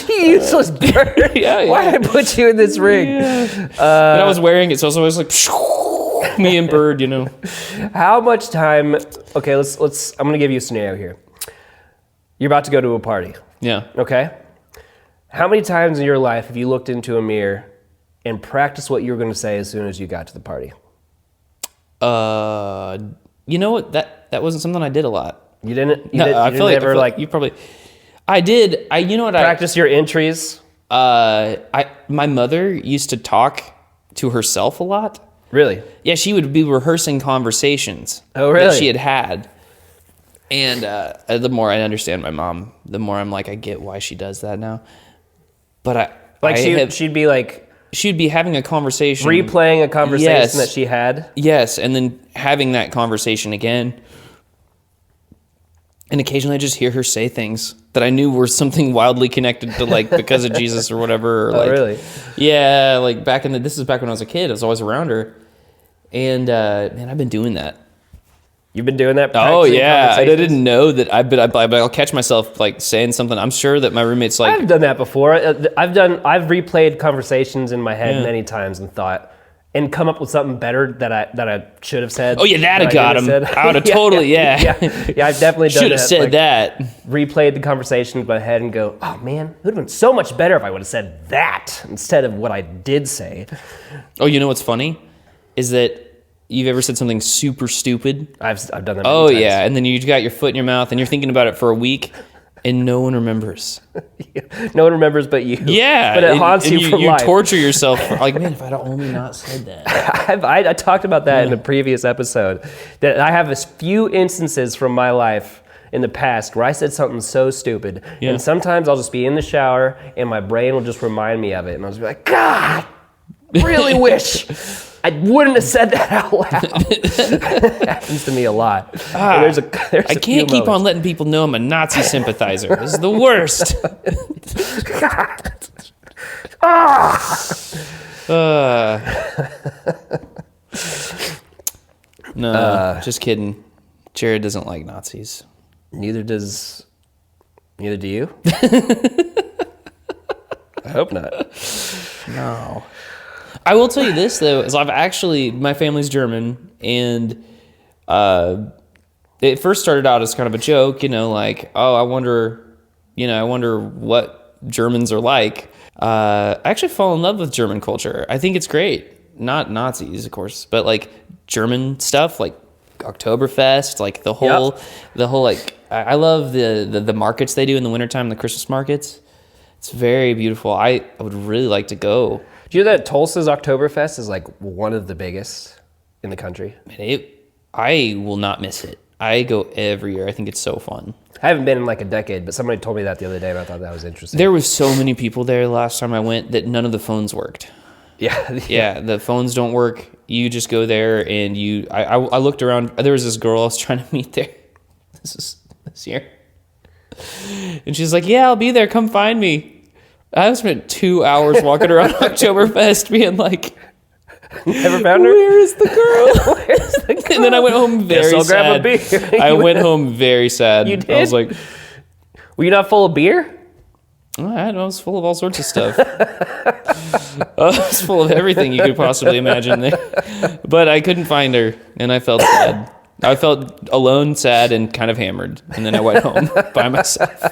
S1: You useless bird.
S2: Yeah.
S1: Why did I put you in this ring?
S2: Yeah. And I was wearing it, so I was like, me and bird, you know.
S1: How much time? Okay, let's. I'm gonna give you a scenario here. You're about to go to a party.
S2: Yeah.
S1: Okay. How many times in your life have you looked into a mirror and practiced what you were going to say as soon as you got to the party?
S2: You know what? That wasn't something I did a lot.
S1: You didn't.
S2: I feel like you probably. I did. You know what?
S1: Practice your entries.
S2: My mother used to talk to herself a lot.
S1: Really?
S2: Yeah, she would be rehearsing conversations.
S1: Oh, really?
S2: That she had. And the more I understand my mom, the more I'm like, I get why she does that now. But
S1: she'd be like...
S2: She'd be having a conversation.
S1: Replaying a conversation that she had?
S2: Yes, and then having that conversation again. And occasionally I just hear her say things that I knew were something wildly connected to, like, because of Jesus or whatever. Or like,
S1: really?
S2: Yeah, like this is back when I was a kid. I was always around her. And, man, I've been doing that.
S1: You've been doing that?
S2: Oh, yeah. I didn't know that. I'll catch myself, like, saying something. I'm sure that my roommate's like...
S1: I've done that before. I've replayed conversations in my head many times and thought... And come up with something better that I should have said.
S2: Oh, yeah, that'd have got him. I would have totally,
S1: yeah. Yeah, I've definitely done that.
S2: Should have said that.
S1: Replayed the conversation in my head and go, oh, man, it would have been so much better if I would have said that instead of what I did say.
S2: Oh, you know what's funny? Is that you've ever said something super stupid?
S1: I've done that many
S2: times.
S1: Yeah,
S2: and then you got your foot in your mouth and you're thinking about it for a week and no one remembers.
S1: No one remembers but you.
S2: Yeah.
S1: But it haunts you for life.
S2: You torture yourself. Like, man, if I'd only not said that.
S1: I talked about that in a previous episode, that I have a few instances from my life in the past where I said something so stupid. Yeah. And sometimes I'll just be in the shower and my brain will just remind me of it. And I'll just be like, God, really wish I wouldn't have said that out loud. It happens to me a lot. There's
S2: I can't keep on letting people know I'm a Nazi sympathizer. This is the worst. No, just kidding. Jared doesn't like Nazis.
S1: Neither do you. I hope not.
S2: No. I will tell you this, though, is my family's German, and it first started out as kind of a joke, like, oh, I wonder what Germans are like. I actually fall in love with German culture. I think it's great. Not Nazis, of course, but like German stuff, like Oktoberfest, like the whole like, I love the markets they do in the wintertime, the Christmas markets. It's very beautiful. I would really like to go.
S1: Do you know that Tulsa's Oktoberfest is like one of the biggest in the country?
S2: I will not miss it. I go every year. I think it's so fun.
S1: I haven't been in like a decade, but somebody told me that the other day, and I thought that was interesting.
S2: There was so many people there last time I went that none of the phones worked. Yeah, the phones don't work. You just go there, and I looked around. There was this girl I was trying to meet there. This year. And she's like, yeah, I'll be there. Come find me. I spent 2 hours walking around Oktoberfest being like,
S1: never found her?
S2: Where is the girl? Where's the girl? And then I went home very sad. Grab a beer. I went home very sad.
S1: You did?
S2: I was like,
S1: were you not full of beer?
S2: I was full of all sorts of stuff. I was full of everything you could possibly imagine there. But I couldn't find her, and I felt sad. I felt alone, sad, and kind of hammered. And then I went home by myself.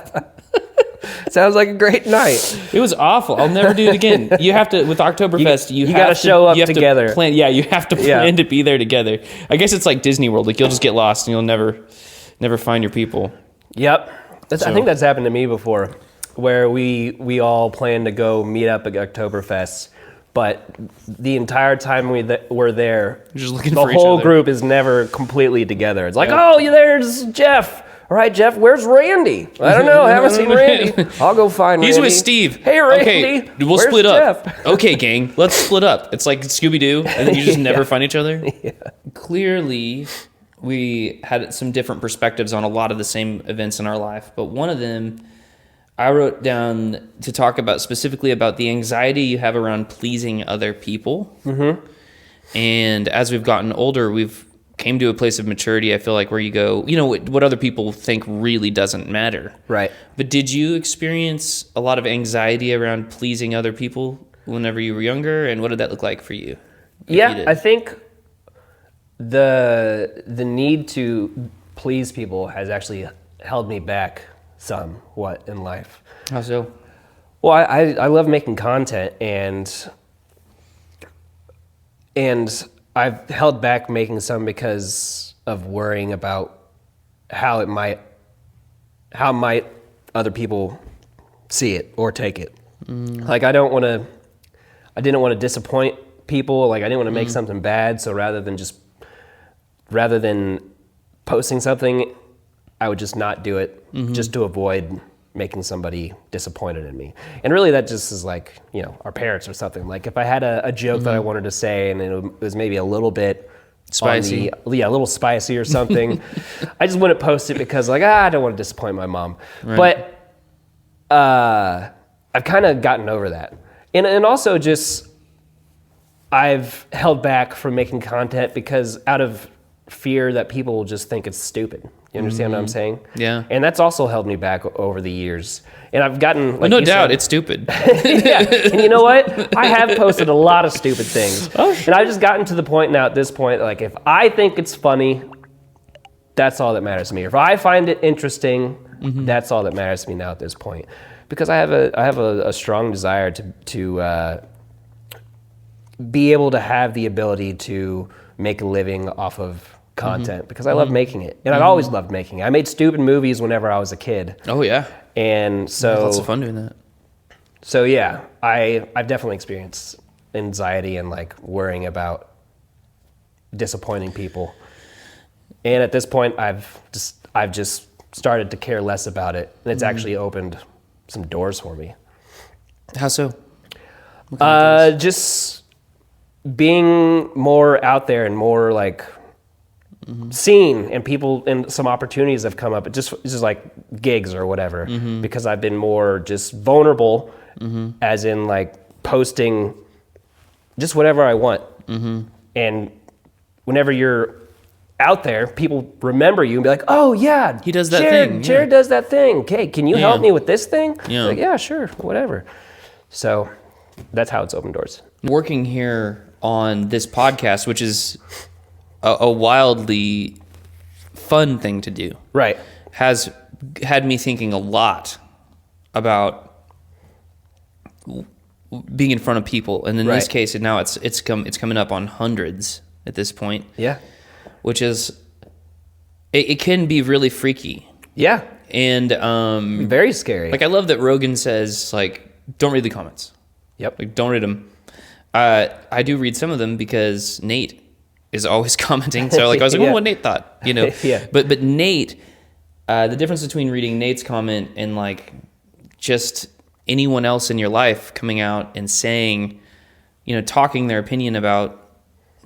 S1: Sounds like a great night.
S2: It was awful. I'll never do it again. You have to, with Oktoberfest, you
S1: got to show up together.
S2: You have to plan to be there together. I guess it's like Disney World. Like, you'll just get lost and you'll never find your people.
S1: Yep. I think that's happened to me before, where we all plan to go meet up at Oktoberfest, but the entire time we're there,
S2: just looking
S1: the
S2: for each
S1: whole
S2: other.
S1: Group is never completely together. It's like, oh, there's Jeff. All right, Jeff, where's Randy? I don't know. I haven't seen Randy. I'll go find Randy.
S2: He's with Steve.
S1: Hey, Randy.
S2: Okay, we'll
S1: where's
S2: split up.
S1: Jeff?
S2: Okay, gang, let's split up. It's like Scooby-Doo, and then you just never find each other. Yeah. Clearly, we had some different perspectives on a lot of the same events in our life, but one of them I wrote down to talk about specifically about the anxiety you have around pleasing other people. Mm-hmm. And as we've gotten older, we've came to a place of maturity, I feel like, where you go, what other people think really doesn't matter.
S1: Right.
S2: But did you experience a lot of anxiety around pleasing other people whenever you were younger? And what did that look like for you?
S1: Yeah, I think the need to please people has actually held me back somewhat in life.
S2: How so?
S1: Well, I love making content, and I've held back making some because of worrying about how other people see it or take it. Like I didn't want to disappoint people. Like I didn't want to make something bad. So rather than posting something, I would just not do it just to avoid making somebody disappointed in me. And really that just is like, our parents or something. Like if I had a joke that I wanted to say and it was maybe a little bit
S2: spicy.
S1: a little spicy or something, I just wouldn't post it because like, I don't want to disappoint my mom. Right. But I've kind of gotten over that. And also just, I've held back from making content because out of fear that people will just think it's stupid. You understand what I'm saying?
S2: Yeah.
S1: And that's also held me back over the years. And I've gotten...
S2: Like no doubt, it's stupid.
S1: Yeah. And you know what? I have posted a lot of stupid things. And I've just gotten to the point now at this point, like if I think it's funny, that's all that matters to me. If I find it interesting, that's all that matters to me now at this point. Because I have a strong desire to be able to have the ability to make a living off of content because I love making it. And I've always loved making it. I made stupid movies whenever I was a kid.
S2: Oh, yeah.
S1: And so...
S2: lots of fun doing that.
S1: So, yeah, I've definitely experienced anxiety and, like, worrying about disappointing people. And at this point, I've just started to care less about it. And it's actually opened some doors for me.
S2: How so?
S1: Just being more out there and more, like... seen and people and some opportunities have come up. It's just like gigs or whatever because I've been more just vulnerable as in like posting just whatever I want. And whenever you're out there, people remember you and be like, oh yeah,
S2: he does that
S1: Jared,
S2: thing.
S1: Jared does that thing. Okay, can you help me with this thing?
S2: Yeah.
S1: Like, yeah, sure, whatever. So that's how it's opened doors.
S2: Working here on this podcast, which is a wildly fun thing to do,
S1: right,
S2: has had me thinking a lot about being in front of people, and in this case, and now it's coming up on hundreds at this point.
S1: Yeah,
S2: which is it can be really freaky.
S1: Yeah,
S2: and
S1: very scary.
S2: Like I love that Rogan says like don't read the comments.
S1: Yep,
S2: like don't read them. I do read some of them because Nate is always commenting. So like I was like, well, what Nate thought,
S1: Yeah.
S2: But Nate, the difference between reading Nate's comment and like just anyone else in your life coming out and saying, talking their opinion about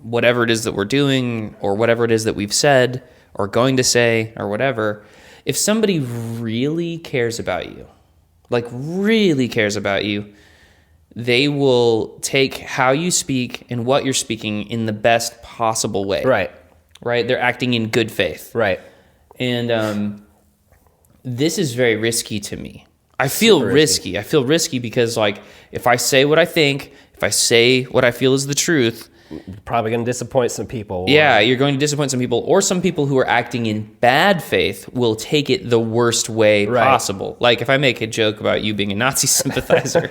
S2: whatever it is that we're doing or whatever it is that we've said or going to say or whatever, if somebody really cares about you, like really cares about you, they will take how you speak and what you're speaking in the best possible way. Right? They're acting in good faith.
S1: Right.
S2: And this is very risky to me. I feel risky. I feel risky because, like, if I say what I think, if I say what I feel is the truth...
S1: You're probably going to disappoint some people.
S2: Yeah, you're going to disappoint some people. Or some people who are acting in bad faith will take it the worst way possible. Like, if I make a joke about you being a Nazi sympathizer...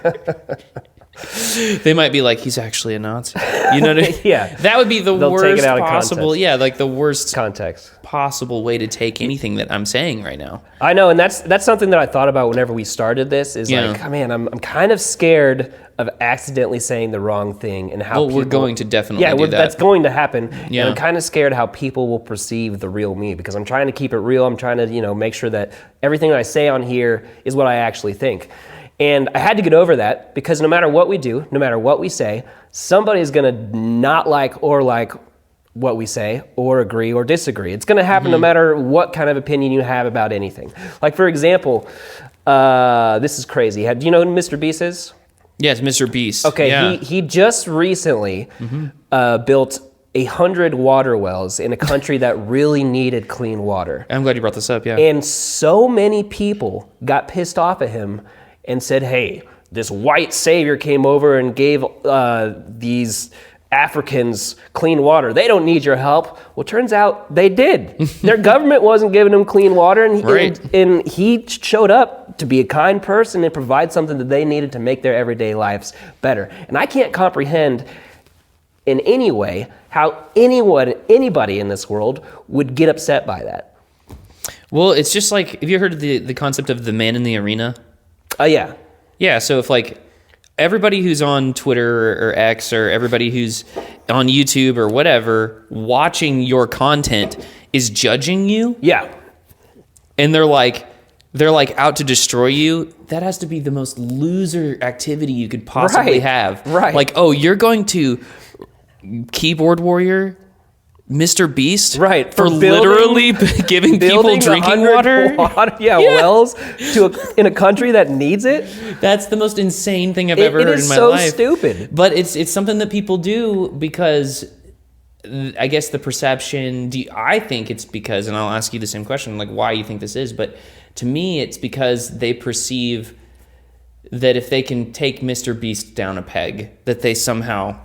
S2: they might be like, he's actually a Nazi. You know what I mean?
S1: Yeah.
S2: That would be the worst
S1: take it out of
S2: possible.
S1: context.
S2: Yeah, like the worst
S1: context
S2: possible way to take anything that I'm saying right now.
S1: I know, and that's something that I thought about whenever we started this. Is like, oh, man, I'm kind of scared of accidentally saying the wrong thing and how. Well,
S2: we're going to definitely do that.
S1: That's going to happen.
S2: Yeah.
S1: And I'm kind of scared how people will perceive the real me because I'm trying to keep it real. I'm trying to make sure that everything that I say on here is what I actually think. And I had to get over that because no matter what we do, no matter what we say, somebody's going to not like what we say or agree or disagree. It's going to happen no matter what kind of opinion you have about anything. Like, for example, this is crazy. Do you know who MrBeast is?
S2: Yes, MrBeast.
S1: Okay,
S2: yeah.
S1: he just recently built 100 water wells in a country that really needed clean water.
S2: I'm glad you brought this up, yeah.
S1: And so many people got pissed off at him and said, hey, this white savior came over and gave these Africans clean water. They don't need your help. Well, turns out they did. Their government wasn't giving them clean water, and he showed up to be a kind person and provide something that they needed to make their everyday lives better. And I can't comprehend in any way how anybody in this world would get upset by that.
S2: Well, it's just like, have you heard of the concept of the man in the arena?
S1: Yeah.
S2: Yeah, so if like everybody who's on Twitter or X or everybody who's on YouTube or whatever watching your content is judging you,
S1: Yeah.
S2: and they're like out to destroy you, that has to be the most loser activity you could possibly have.
S1: Right.
S2: Like, oh, you're going to keyboard warrior MrBeast,
S1: right,
S2: for literally giving people drinking water.
S1: Wells in a country that needs it.
S2: That's the most insane thing I've ever heard in my
S1: life.
S2: life.
S1: It's so stupid.
S2: But it's something that people do because I guess the perception. I think it's because, and I'll ask you the same question, like why you think this is. But to me, it's because they perceive that if they can take MrBeast down a peg, that they somehow.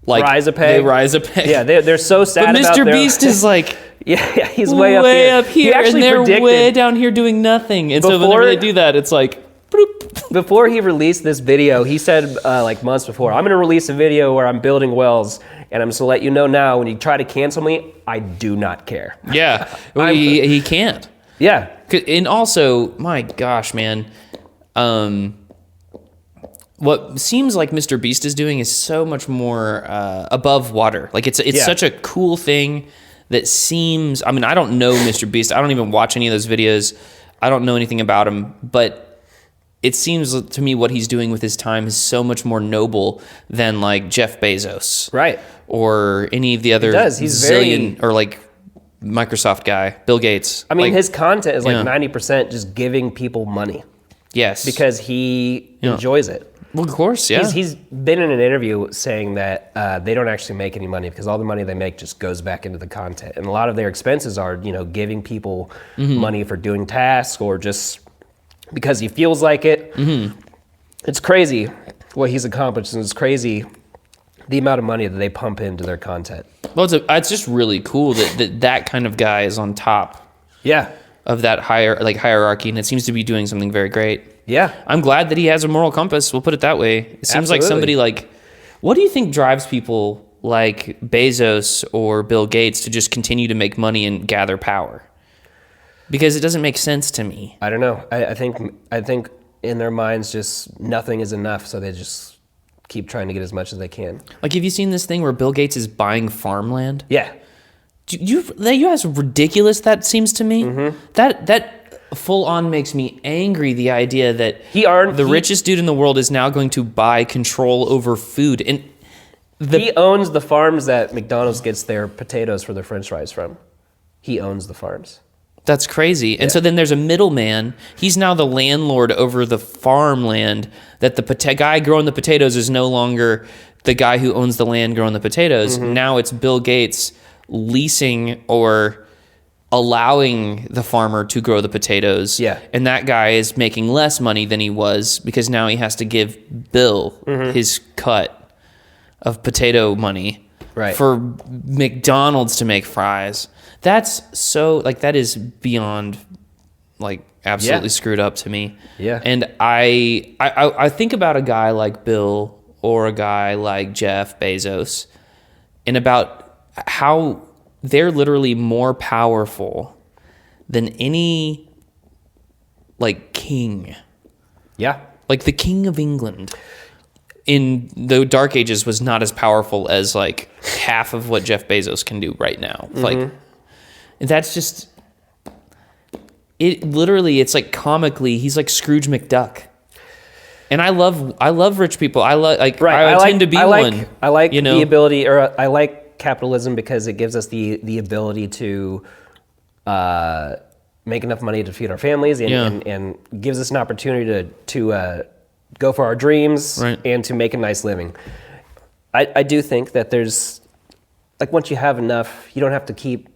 S2: Like,
S1: rise a peg.
S2: They rise a peg.
S1: Yeah, they're so sad
S2: but
S1: about
S2: MrBeast is like...
S1: yeah, he's way up here.
S2: And they're way down here doing nothing. And so whenever they do that, it's like... Bloop.
S1: Before he released this video, he said like months before, I'm going to release a video where I'm building wells, and I'm just going to let you know now, when you try to cancel me, I do not care.
S2: Yeah, he can't.
S1: Yeah.
S2: And also, my gosh, man... what seems like MrBeast is doing is so much more above water. Like it's such a cool thing that seems. I mean, I don't know MrBeast. I don't even watch any of those videos. I don't know anything about him. But it seems to me what he's doing with his time is so much more noble than like Jeff Bezos,
S1: right,
S2: or any of the other or like Microsoft guy, Bill Gates.
S1: I mean,
S2: like,
S1: his content is like 90% just giving people money.
S2: Yes,
S1: because he enjoys it.
S2: Well, of course, yeah.
S1: He's been in an interview saying that they don't actually make any money because all the money they make just goes back into the content. And a lot of their expenses are, giving people money for doing tasks or just because he feels like it. Mm-hmm. It's crazy what he's accomplished, and it's crazy the amount of money that they pump into their content.
S2: Well, it's just really cool that kind of guy is on top.
S1: Yeah.
S2: Of that hierarchy, and it seems to be doing something very great.
S1: Yeah.
S2: I'm glad that he has a moral compass. We'll put it that way. It seems like somebody like, what do you think drives people like Bezos or Bill Gates to just continue to make money and gather power? Because it doesn't make sense to me.
S1: I don't know. I think in their minds just nothing is enough, so they just keep trying to get as much as they can.
S2: Like, have you seen this thing where Bill Gates is buying farmland?
S1: Yeah.
S2: You guys ridiculous that seems to me. Mm-hmm. That full on makes me angry. The idea that the richest dude in the world is now going to buy control over food, and he
S1: owns the farms that McDonald's gets their potatoes for their French fries from. He owns the farms.
S2: That's crazy. And so then there's a middleman. He's now the landlord over the farmland. That the guy growing the potatoes is no longer the guy who owns the land growing the potatoes. Mm-hmm. Now it's Bill Gates leasing or allowing the farmer to grow the potatoes.
S1: Yeah.
S2: And that guy is making less money than he was because now he has to give Bill his cut of potato money for McDonald's to make fries. That's so, like, that is beyond, like, absolutely screwed up to me.
S1: Yeah.
S2: And I think about a guy like Bill or a guy like Jeff Bezos and about how they're literally more powerful than any, like, king.
S1: Yeah.
S2: Like, the King of England in the Dark Ages was not as powerful as, like, half of what Jeff Bezos can do right now. Mm-hmm. Like, that's just... It literally, it's like comically, he's like Scrooge McDuck. And I love rich people. I tend to be one.
S1: I like the ability, or I like capitalism because it gives us the ability to make enough money to feed our families and gives us an opportunity to go for our dreams and to make a nice living. I do think that there's, like, once you have enough, you don't have to keep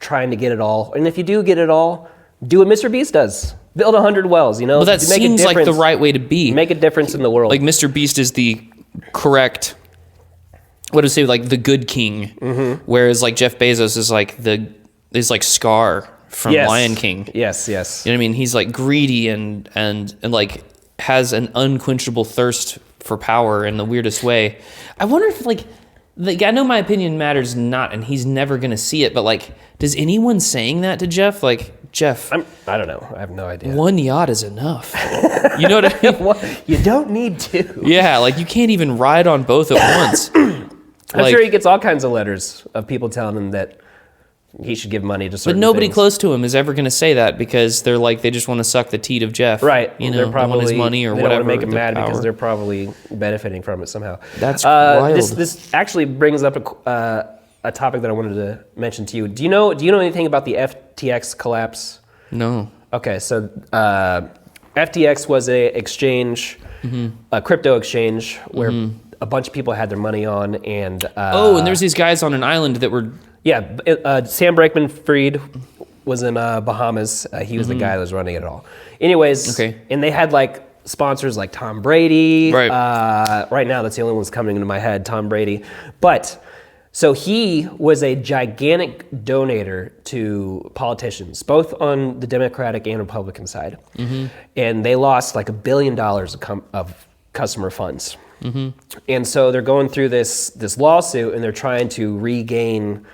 S1: trying to get it all. And if you do get it all, do what MrBeast does. Build 100 wells,
S2: Well, that seems like the right way to be.
S1: Make a difference in the world.
S2: Like, MrBeast is the correct, what do you say, like the good king. Mm-hmm. Whereas, like, Jeff Bezos is like Scar from Lion King.
S1: Yes.
S2: You know what I mean? He's like greedy and like has an unquenchable thirst for power in the weirdest way. I wonder if, like, I know my opinion matters not, and he's never going to see it, but, like, does anyone saying that to Jeff, like, Jeff,
S1: I don't know. I have no idea.
S2: one yacht is enough. You know what I mean?
S1: Well, you don't need two.
S2: Yeah, like you can't even ride on both at once.
S1: I'm sure he gets all kinds of letters of people telling him that he should give money to certain
S2: But nobody
S1: things.
S2: close to him is ever going to say that because they're like, they just want to suck the teat of Jeff.
S1: Right.
S2: You know,
S1: they're probably,
S2: they want his money or
S1: they
S2: whatever.
S1: don't want to make him
S2: their
S1: mad because
S2: power.
S1: they're probably benefiting from it somehow.
S2: That's wild.
S1: This actually brings up a topic that I wanted to mention to you. Do you know anything about the FTX collapse?
S2: No.
S1: Okay, so FTX was a exchange, a crypto exchange where a bunch of people had their money on, and
S2: And there's these guys on an island that were...
S1: Sam Brakeman-Fried was in Bahamas. He was the guy that was running it all. Anyways, and they had like sponsors like Tom Brady.
S2: Right.
S1: Right now, that's the only one that's coming into my head, Tom Brady. But so he was a gigantic donator to politicians, both on the Democratic and Republican side. And they lost like $1 billion of customer funds. And so they're going through this lawsuit, and they're trying to regain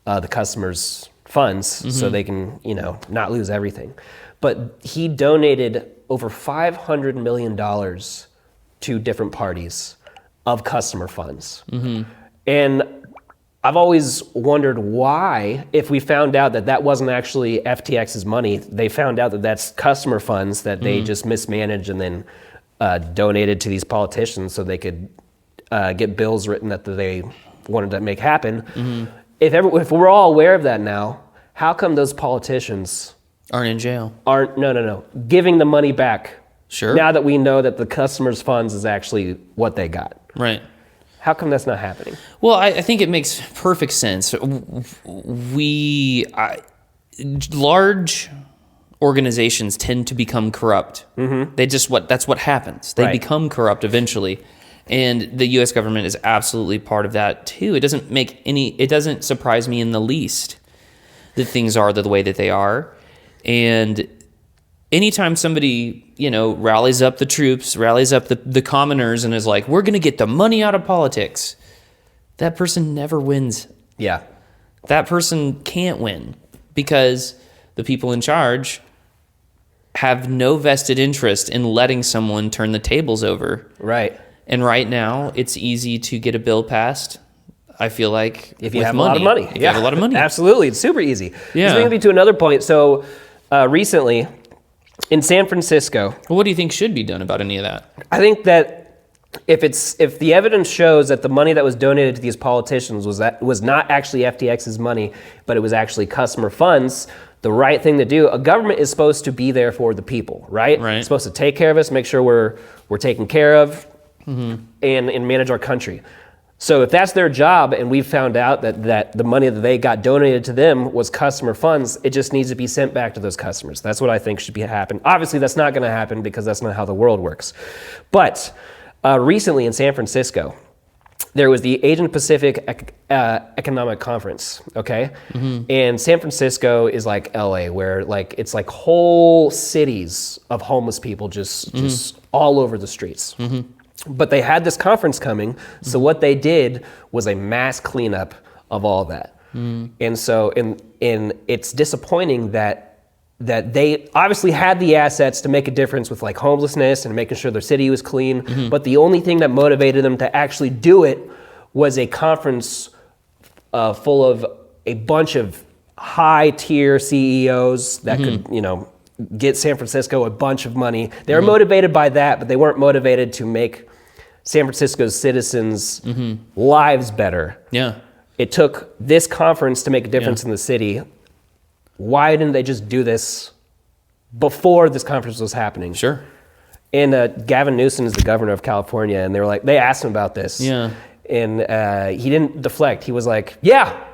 S1: the customers' funds so they can, not lose everything. But he donated over $500 million to different parties of customer funds. And I've always wondered why, if we found out that wasn't actually FTX's money, they found out that that's customer funds that they just mismanaged and then donated to these politicians so they could get bills written that they wanted to make happen. If we're all aware of that now, how come those politicians
S2: Aren't in jail.
S1: aren't giving the money back?
S2: Sure.
S1: Now that we know that the customers' funds is actually what they got.
S2: Right.
S1: How come that's not happening?
S2: Well, I think it makes perfect sense. Large organizations tend to become corrupt. That's what happens. They become corrupt eventually. And the US government is absolutely part of that too. It doesn't surprise me in the least that things are the way that they are. And anytime somebody, rallies up the troops, rallies up the commoners and is like, we're going to get the money out of politics, that person never wins.
S1: Yeah.
S2: That person can't win because the people in charge have no vested interest in letting someone turn the tables over.
S1: Right.
S2: And right now, it's easy to get a bill passed, I feel like,
S1: if you have a lot of money.
S2: If you have a lot of money.
S1: Absolutely. It's super easy.
S2: Yeah.
S1: This brings me to another point. So recently, in San Francisco...
S2: Well, what do you think should be done about any of that?
S1: I think that if the evidence shows that the money that was donated to these politicians was not actually FTX's money, but it was actually customer funds, the right thing to do, a government is supposed to be there for the people, right?
S2: Right.
S1: It's supposed to take care of us, make sure we're taken care of, and manage our country. So if that's their job, and we've found out that the money that they got donated to them was customer funds, it just needs to be sent back to those customers. That's what I think should happen. Obviously, that's not going to happen because that's not how the world works. But recently in San Francisco, there was the Asian Pacific Economic Conference, okay? And San Francisco is like LA, where it's like whole cities of homeless people just all over the streets. But they had this conference coming, so what they did was a mass cleanup of all that. And so and it's disappointing that they obviously had the assets to make a difference with like homelessness and making sure their city was clean, but the only thing that motivated them to actually do it was a conference full of a bunch of high-tier CEOs that could, get San Francisco a bunch of money. They were motivated by that, but they weren't motivated to make San Francisco's citizens' lives better.
S2: Yeah.
S1: It took this conference to make a difference in the city. Why didn't they just do this before this conference was happening?
S2: Sure.
S1: And Gavin Newsom is the governor of California, and they asked him about this.
S2: Yeah.
S1: And he didn't deflect. He was like, yeah,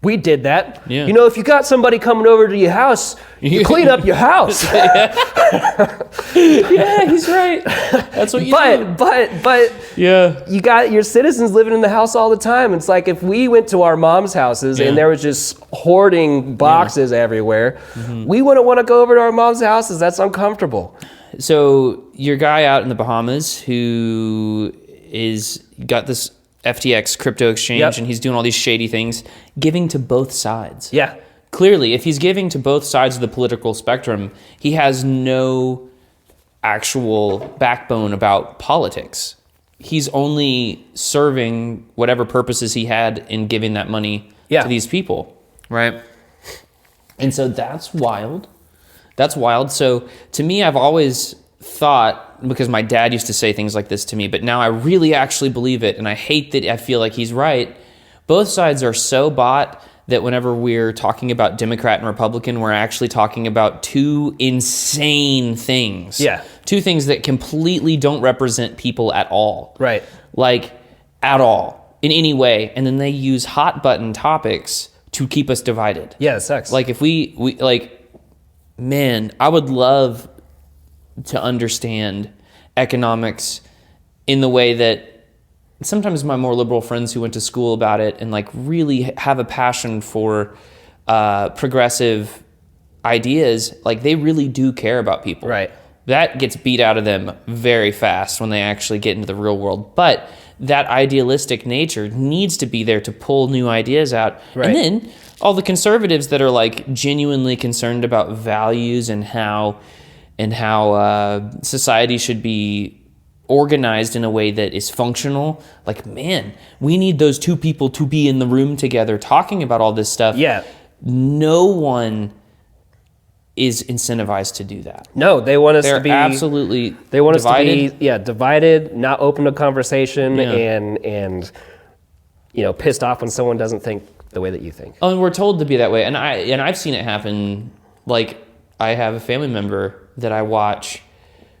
S1: we did that.
S2: Yeah.
S1: If you got somebody coming over to your house, you clean up your house.
S2: Yeah, he's right. That's what you do.
S1: But
S2: Yeah.
S1: you got your citizens living in the house all the time. It's like if we went to our mom's houses and there was just hoarding boxes everywhere, we wouldn't want to go over to our mom's houses. That's uncomfortable.
S2: So your guy out in the Bahamas who got this FTX crypto exchange and he's doing all these shady things, giving to both sides.
S1: Yeah.
S2: clearly, if he's giving to both sides of the political spectrum, he has no actual backbone about politics. He's only serving whatever purposes he had in giving that money to these people, right? And so that's wild. That's wild. So to me, I've always thought, because my dad used to say things like this to me, but now I really actually believe it, and I hate that I feel like he's right. Both sides are so bought that whenever we're talking about Democrat and Republican, we're actually talking about two insane things.
S1: Yeah.
S2: Two things that completely don't represent people at all.
S1: Right.
S2: Like, at all, in any way. And then they use hot button topics to keep us divided.
S1: Yeah, it sucks.
S2: Like, if we like, man, I would love to understand economics in the way that sometimes my more liberal friends who went to school about it and like really have a passion for progressive ideas, like they really do care about people.
S1: Right.
S2: That gets beat out of them very fast when they actually get into the real world. But that idealistic nature needs to be there to pull new ideas out.
S1: Right.
S2: And then all the conservatives that are like genuinely concerned about values and how society should be organized in a way that is functional. Like, man, we need those two people to be in the room together talking about all this stuff.
S1: Yeah.
S2: No one is incentivized to do that.
S1: No, they want us
S2: They're
S1: to be
S2: absolutely
S1: They want
S2: divided.
S1: us to be divided, not open to conversation,
S2: Yeah.
S1: and pissed off when someone doesn't think the way that you think.
S2: Oh, and we're told to be that way. And I've seen it happen. Like, I have a family member that I watch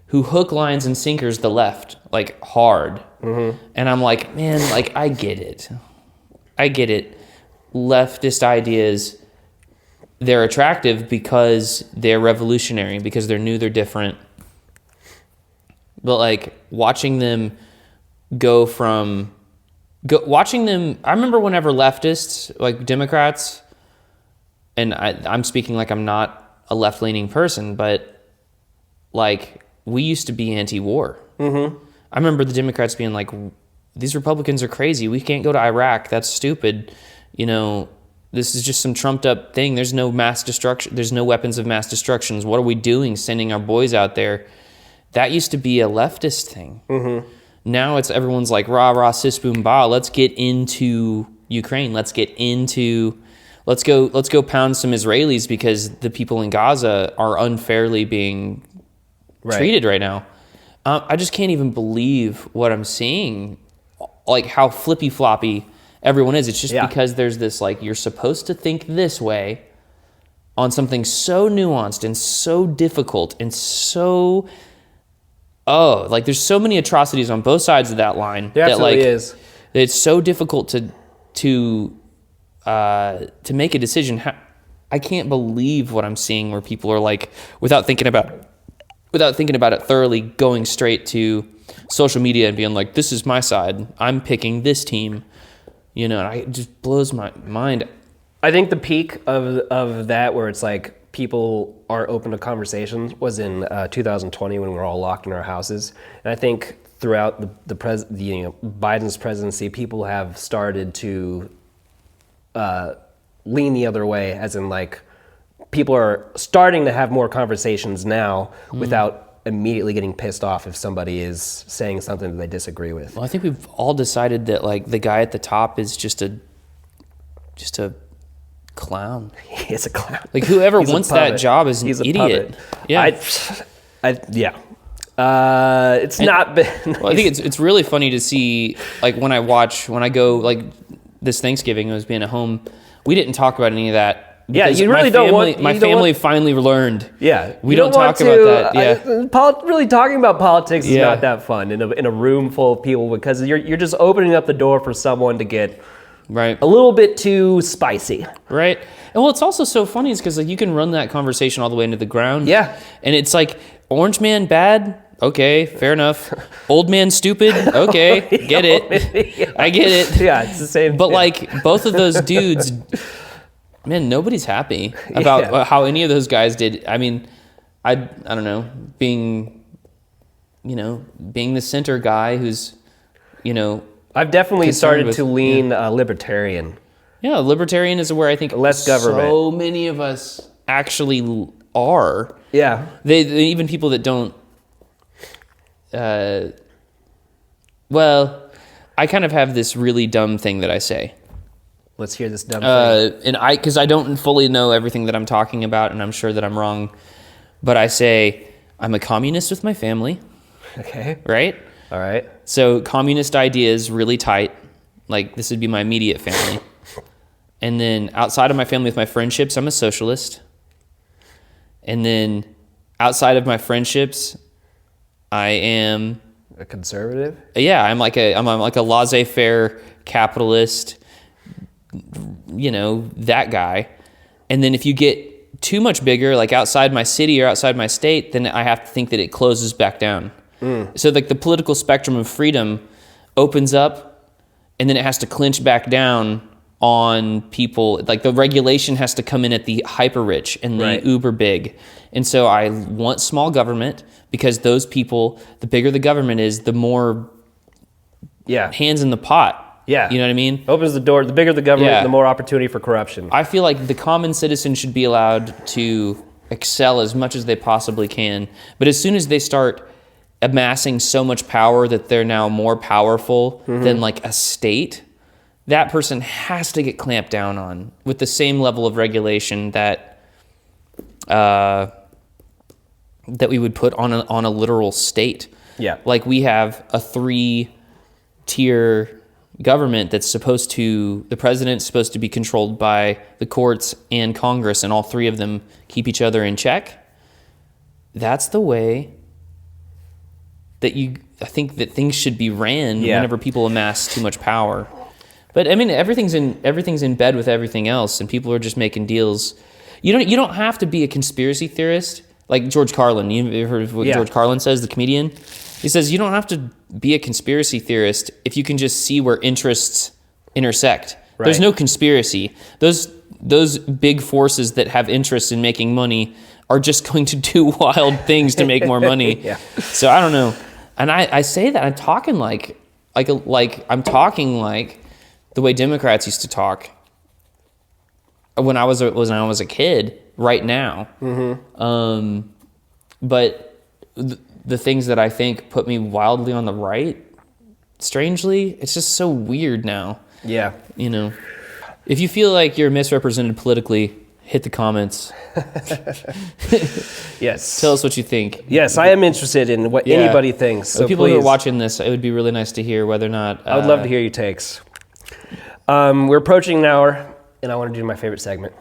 S2: who hook, lines, and sinkers the left, like, hard. Mm-hmm. And I'm like, man, like, I get it. Leftist ideas, they're attractive because they're revolutionary, because they're new, they're different. But, like, watching them, I remember whenever leftists, like Democrats, and I'm speaking like I'm not a left-leaning person, but, like, we used to be anti-war. Mm-hmm. I remember the Democrats being like, these Republicans are crazy. We can't go to Iraq. That's stupid. This is just some trumped up thing. There's no mass destruction. There's no weapons of mass destructions. What are we doing sending our boys out there? That used to be a leftist thing. Mm-hmm. Now everyone's like, rah, rah, sis, boom, bah. Let's get into Ukraine. Let's go pound some Israelis because the people in Gaza are unfairly being treated right now. I just can't even believe what I'm seeing, like how flippy floppy everyone is. It's just because there's this, like, you're supposed to think this way on something so nuanced and so difficult and so, there's so many atrocities on both sides of that line.
S1: There absolutely is.
S2: It's so difficult to make a decision. I can't believe what I'm seeing where people are like, without thinking about it thoroughly, going straight to social media and being like, this is my side. I'm picking this team. And it just blows my mind.
S1: I think the peak of that, where it's like people aren't open to conversations, was in 2020 when we were all locked in our houses. And I think throughout Biden's presidency, people have started to lean the other way, as in, like, people are starting to have more conversations now without immediately getting pissed off if somebody is saying something that they disagree with.
S2: Well, I think we've all decided that, like, the guy at the top is just a clown.
S1: He is a clown.
S2: Like, whoever wants that job is an idiot. Yeah.
S1: It's not been.
S2: Well, I think it's really funny to see, like, when I go, like, this Thanksgiving, I was being at home. We didn't talk about any of that.
S1: Yeah, you really don't want.
S2: My family finally learned.
S1: Yeah,
S2: we don't talk about that. Yeah,
S1: really talking about politics is not that fun in a room full of people, because you're just opening up the door for someone to get a little bit too spicy.
S2: Right. And well, it's also so funny is because, like, you can run that conversation all the way into the ground.
S1: Yeah.
S2: And it's like, orange man bad. Okay, fair enough. Old man stupid. Okay, get it. I get it.
S1: Yeah, it's the same.
S2: But like, both of those dudes. Man, nobody's happy about how any of those guys did. I mean, I don't know, being the center guy who's,
S1: I've definitely started to lean libertarian.
S2: Yeah, libertarian is where I think
S1: Less government.
S2: so many of us actually are.
S1: Yeah.
S2: They even people that don't. Well, I kind of have this really dumb thing that I say.
S1: Let's hear this dumb thing.
S2: Because I don't fully know everything that I'm talking about, and I'm sure that I'm wrong. But I say I'm a communist with my family.
S1: Okay.
S2: Right.
S1: All right.
S2: So communist ideas really tight. Like this would be my immediate family. And then outside of my family with my friendships, I'm a socialist. And then outside of my friendships, I am
S1: a conservative.
S2: Yeah, I'm like a laissez-faire capitalist, that guy. And then if you get too much bigger, like outside my city or outside my state, then I have to think that it closes back down. So like the political spectrum of freedom opens up, and then it has to clinch back down on people. Like the regulation has to come in at the hyper rich and the uber big. And so I want small government, because those people, the bigger the government is, the more hands in the pot.
S1: Yeah.
S2: You know what I mean?
S1: Opens the door. The bigger the government, the more opportunity for corruption.
S2: I feel like the common citizen should be allowed to excel as much as they possibly can. But as soon as they start amassing so much power that they're now more powerful than like a state, that person has to get clamped down on with the same level of regulation that we would put on a literal state.
S1: Yeah.
S2: Like we have a 3-tier government that's the president's supposed to be controlled by the courts and Congress, and all three of them keep each other in check. That's the way that I think that things should be ran whenever people amass too much power. But I mean, everything's in bed with everything else, and people are just making deals. You don't have to be a conspiracy theorist like George Carlin. You ever heard of what George Carlin says, the comedian? He says you don't have to be a conspiracy theorist if you can just see where interests intersect. Right. There's no conspiracy. Those big forces that have interest in making money are just going to do wild things to make more money. So I don't know. And I say that I'm talking like I'm talking like the way Democrats used to talk when I was a kid. Right now, but the things that I think put me wildly on the right, strangely, it's just so weird now.
S1: Yeah,
S2: if you feel like you're misrepresented politically, hit the comments.
S1: Yes.
S2: Tell us what you think.
S1: Yes, I am interested in what anybody thinks. So
S2: people
S1: please,
S2: who are watching this, it would be really nice to hear whether or not.
S1: I would love to hear your takes. We're approaching an hour, and I want to do my favorite segment.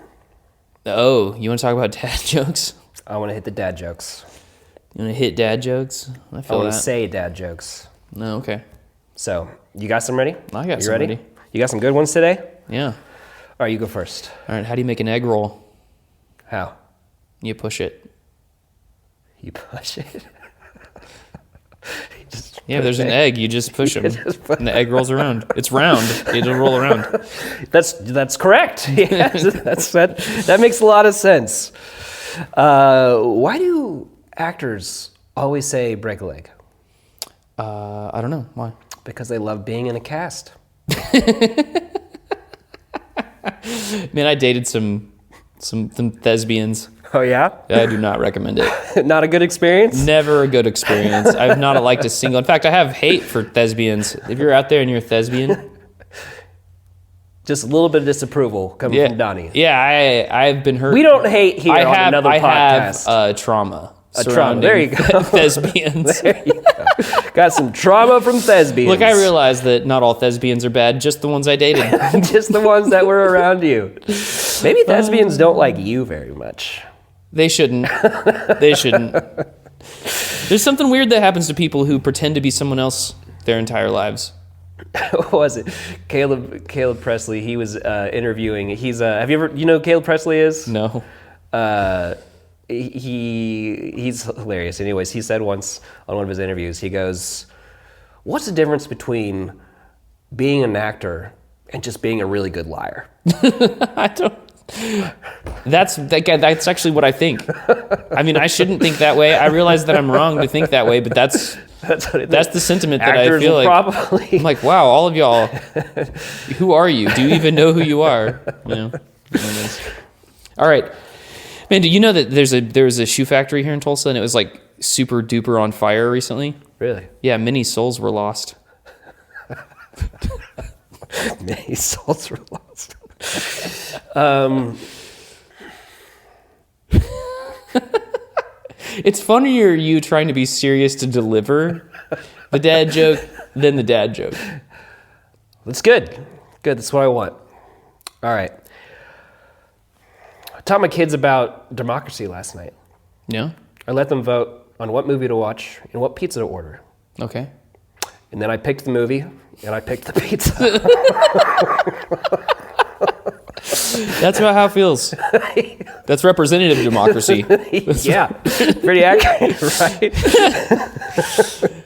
S2: Oh, you want to talk about dad jokes?
S1: I want to hit the dad jokes.
S2: You want to hit dad jokes? I
S1: want to say dad jokes.
S2: No, okay.
S1: So, you got some ready?
S2: I got
S1: you
S2: some ready.
S1: You got some good ones today?
S2: Yeah.
S1: All right, you go first.
S2: All right, how do you make an egg roll?
S1: How?
S2: You push it.
S1: You push it?
S2: There's an egg. You just push them, and the egg rolls around. It's round. It'll roll around.
S1: That's correct. Yes, that makes a lot of sense. Why do actors always say break a leg?
S2: I don't know. Why?
S1: Because they love being in a cast.
S2: Man, I dated some thespians.
S1: Oh, yeah?
S2: I do not recommend it.
S1: Not a good experience?
S2: Never a good experience. I've not liked a single. In fact, I have hate for thespians. If you're out there and you're a thespian.
S1: Just a little bit of disapproval coming from Donnie.
S2: Yeah, I've been hurt.
S1: We don't hate here on another podcast.
S2: I have trauma.
S1: A trauma. There you go.
S2: Thespians.
S1: There you go. Got some trauma from thespians.
S2: Look, I realize that not all thespians are bad, just the ones I dated.
S1: Just the ones that were around you. Maybe thespians don't like you very much.
S2: They shouldn't. They shouldn't. There's something weird that happens to people who pretend to be someone else their entire lives.
S1: What was it? Caleb Presley, he was interviewing. He's have you ever, who Caleb Presley is?
S2: No.
S1: He's hilarious. Anyways, he said once on one of his interviews, he goes, "What's the difference between being an actor and just being a really good liar?"
S2: I don't. That's actually what I think. I mean, I shouldn't think that way. I realize that I'm wrong to think that way, but that's
S1: That's what
S2: That's the sentiment that I
S1: Actors
S2: feel
S1: will
S2: like.
S1: probably.
S2: I'm like, wow, all of y'all, who are you? Do you even know who you are? You know. All right, man. Do you know that there's a shoe factory here in Tulsa, and it was like super duper on fire recently?
S1: Really?
S2: Yeah, many souls were lost.
S1: Many souls were lost.
S2: It's funnier you trying to be serious to deliver the dad joke than the dad joke.
S1: That's good. Good. That's what I want. All right. I taught my kids about democracy last night.
S2: Yeah?
S1: I let them vote on what movie to watch and what pizza to order.
S2: Okay.
S1: And then I picked the movie and I picked the pizza.
S2: That's about how it feels. That's representative democracy.
S1: Yeah. Pretty accurate, right?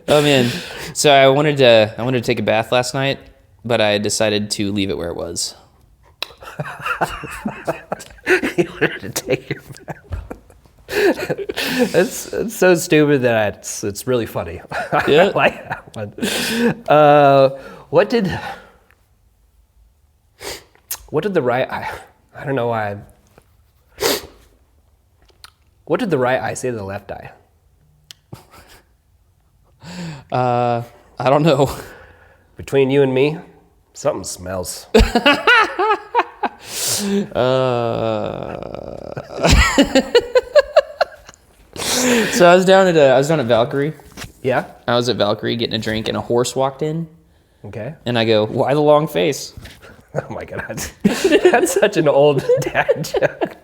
S2: Oh man. So I wanted to take a bath last night, but I decided to leave it where it was.
S1: You wanted to take your bath. It's so stupid that it's really funny.
S2: Yeah.
S1: I like that one. What did the right eye? I don't know why. What did the right eye say to the left eye?
S2: I don't know.
S1: Between you and me, something smells.
S2: So I was down at Valkyrie.
S1: Yeah?
S2: I was at Valkyrie getting a drink, and a horse walked in,
S1: Okay.
S2: and I go, "Why the long face?"
S1: Oh my God. That's such an old dad joke.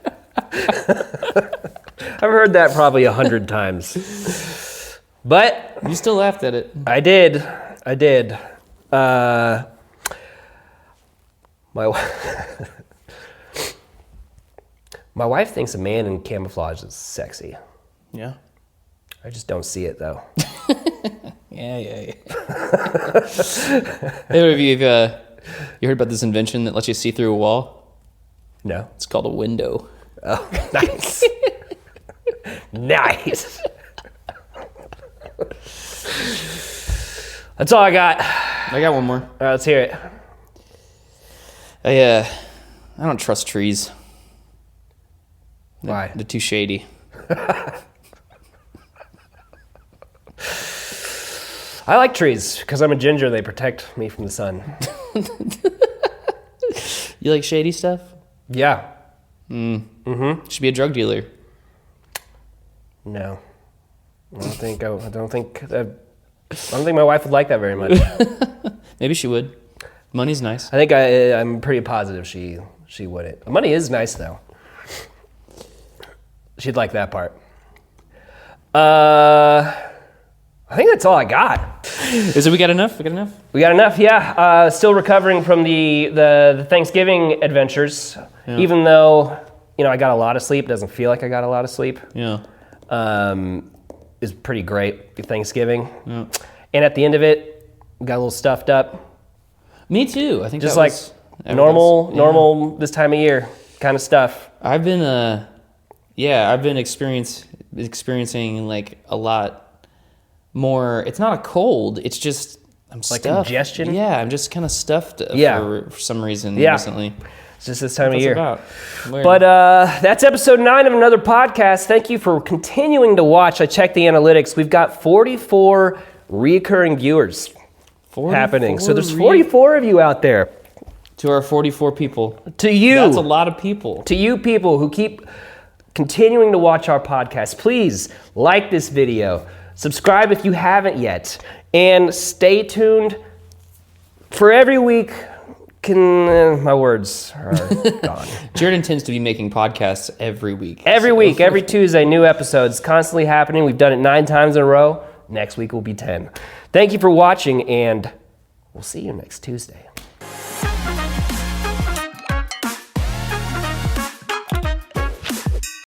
S1: I've heard that probably 100 times. But
S2: You still laughed at it.
S1: I did. My wife thinks a man in camouflage is sexy.
S2: Yeah.
S1: I just don't see it though.
S2: Yeah. Hey, have you heard about this invention that lets you see through a wall?
S1: No.
S2: It's called a window.
S1: Oh, nice. Nice. That's all I got.
S2: I got one more.
S1: All right, let's hear it.
S2: I don't trust trees.
S1: Why?
S2: They're too shady.
S1: I like trees because I'm a ginger. They protect me from the sun.
S2: You like shady stuff?
S1: Yeah.
S2: Should be a drug dealer.
S1: No. I don't think my wife would like that very much.
S2: Maybe she would. Money's nice.
S1: I think I'm pretty positive she wouldn't. Money is nice though. She'd like that part. I think that's all I got.
S2: Is it we got enough?
S1: We got enough, yeah. Still recovering from the Thanksgiving adventures.
S2: Yeah.
S1: Even though, I got a lot of sleep. It doesn't feel like I got a lot of sleep.
S2: Yeah.
S1: It's pretty great, Thanksgiving.
S2: Yeah.
S1: And at the end of it, got a little stuffed up.
S2: Me too. I think
S1: Just
S2: that
S1: like
S2: was,
S1: normal this time of year kind of stuff.
S2: I've been experiencing like a lot more. It's not a cold. It's just I'm
S1: Like
S2: stuffed.
S1: congestion?
S2: Yeah, I'm just kind of stuffed for some reason recently.
S1: It's just this time of
S2: What's
S1: year.
S2: it about? Weird.
S1: But that's episode 9 of another podcast. Thank you for continuing to watch. I checked the analytics. We've got 44 reoccurring viewers happening. So there's 44 of you out there.
S2: To our 44 people.
S1: To you.
S2: That's a lot of people.
S1: To you people who keep continuing to watch our podcast, please like this video. Subscribe if you haven't yet. And stay tuned for every week. My words are gone.
S2: Jared intends to be making podcasts every week.
S1: Every Tuesday, new episodes constantly happening. We've done it 9 times in a row. Next week will be 10. Thank you for watching, and we'll see you next Tuesday.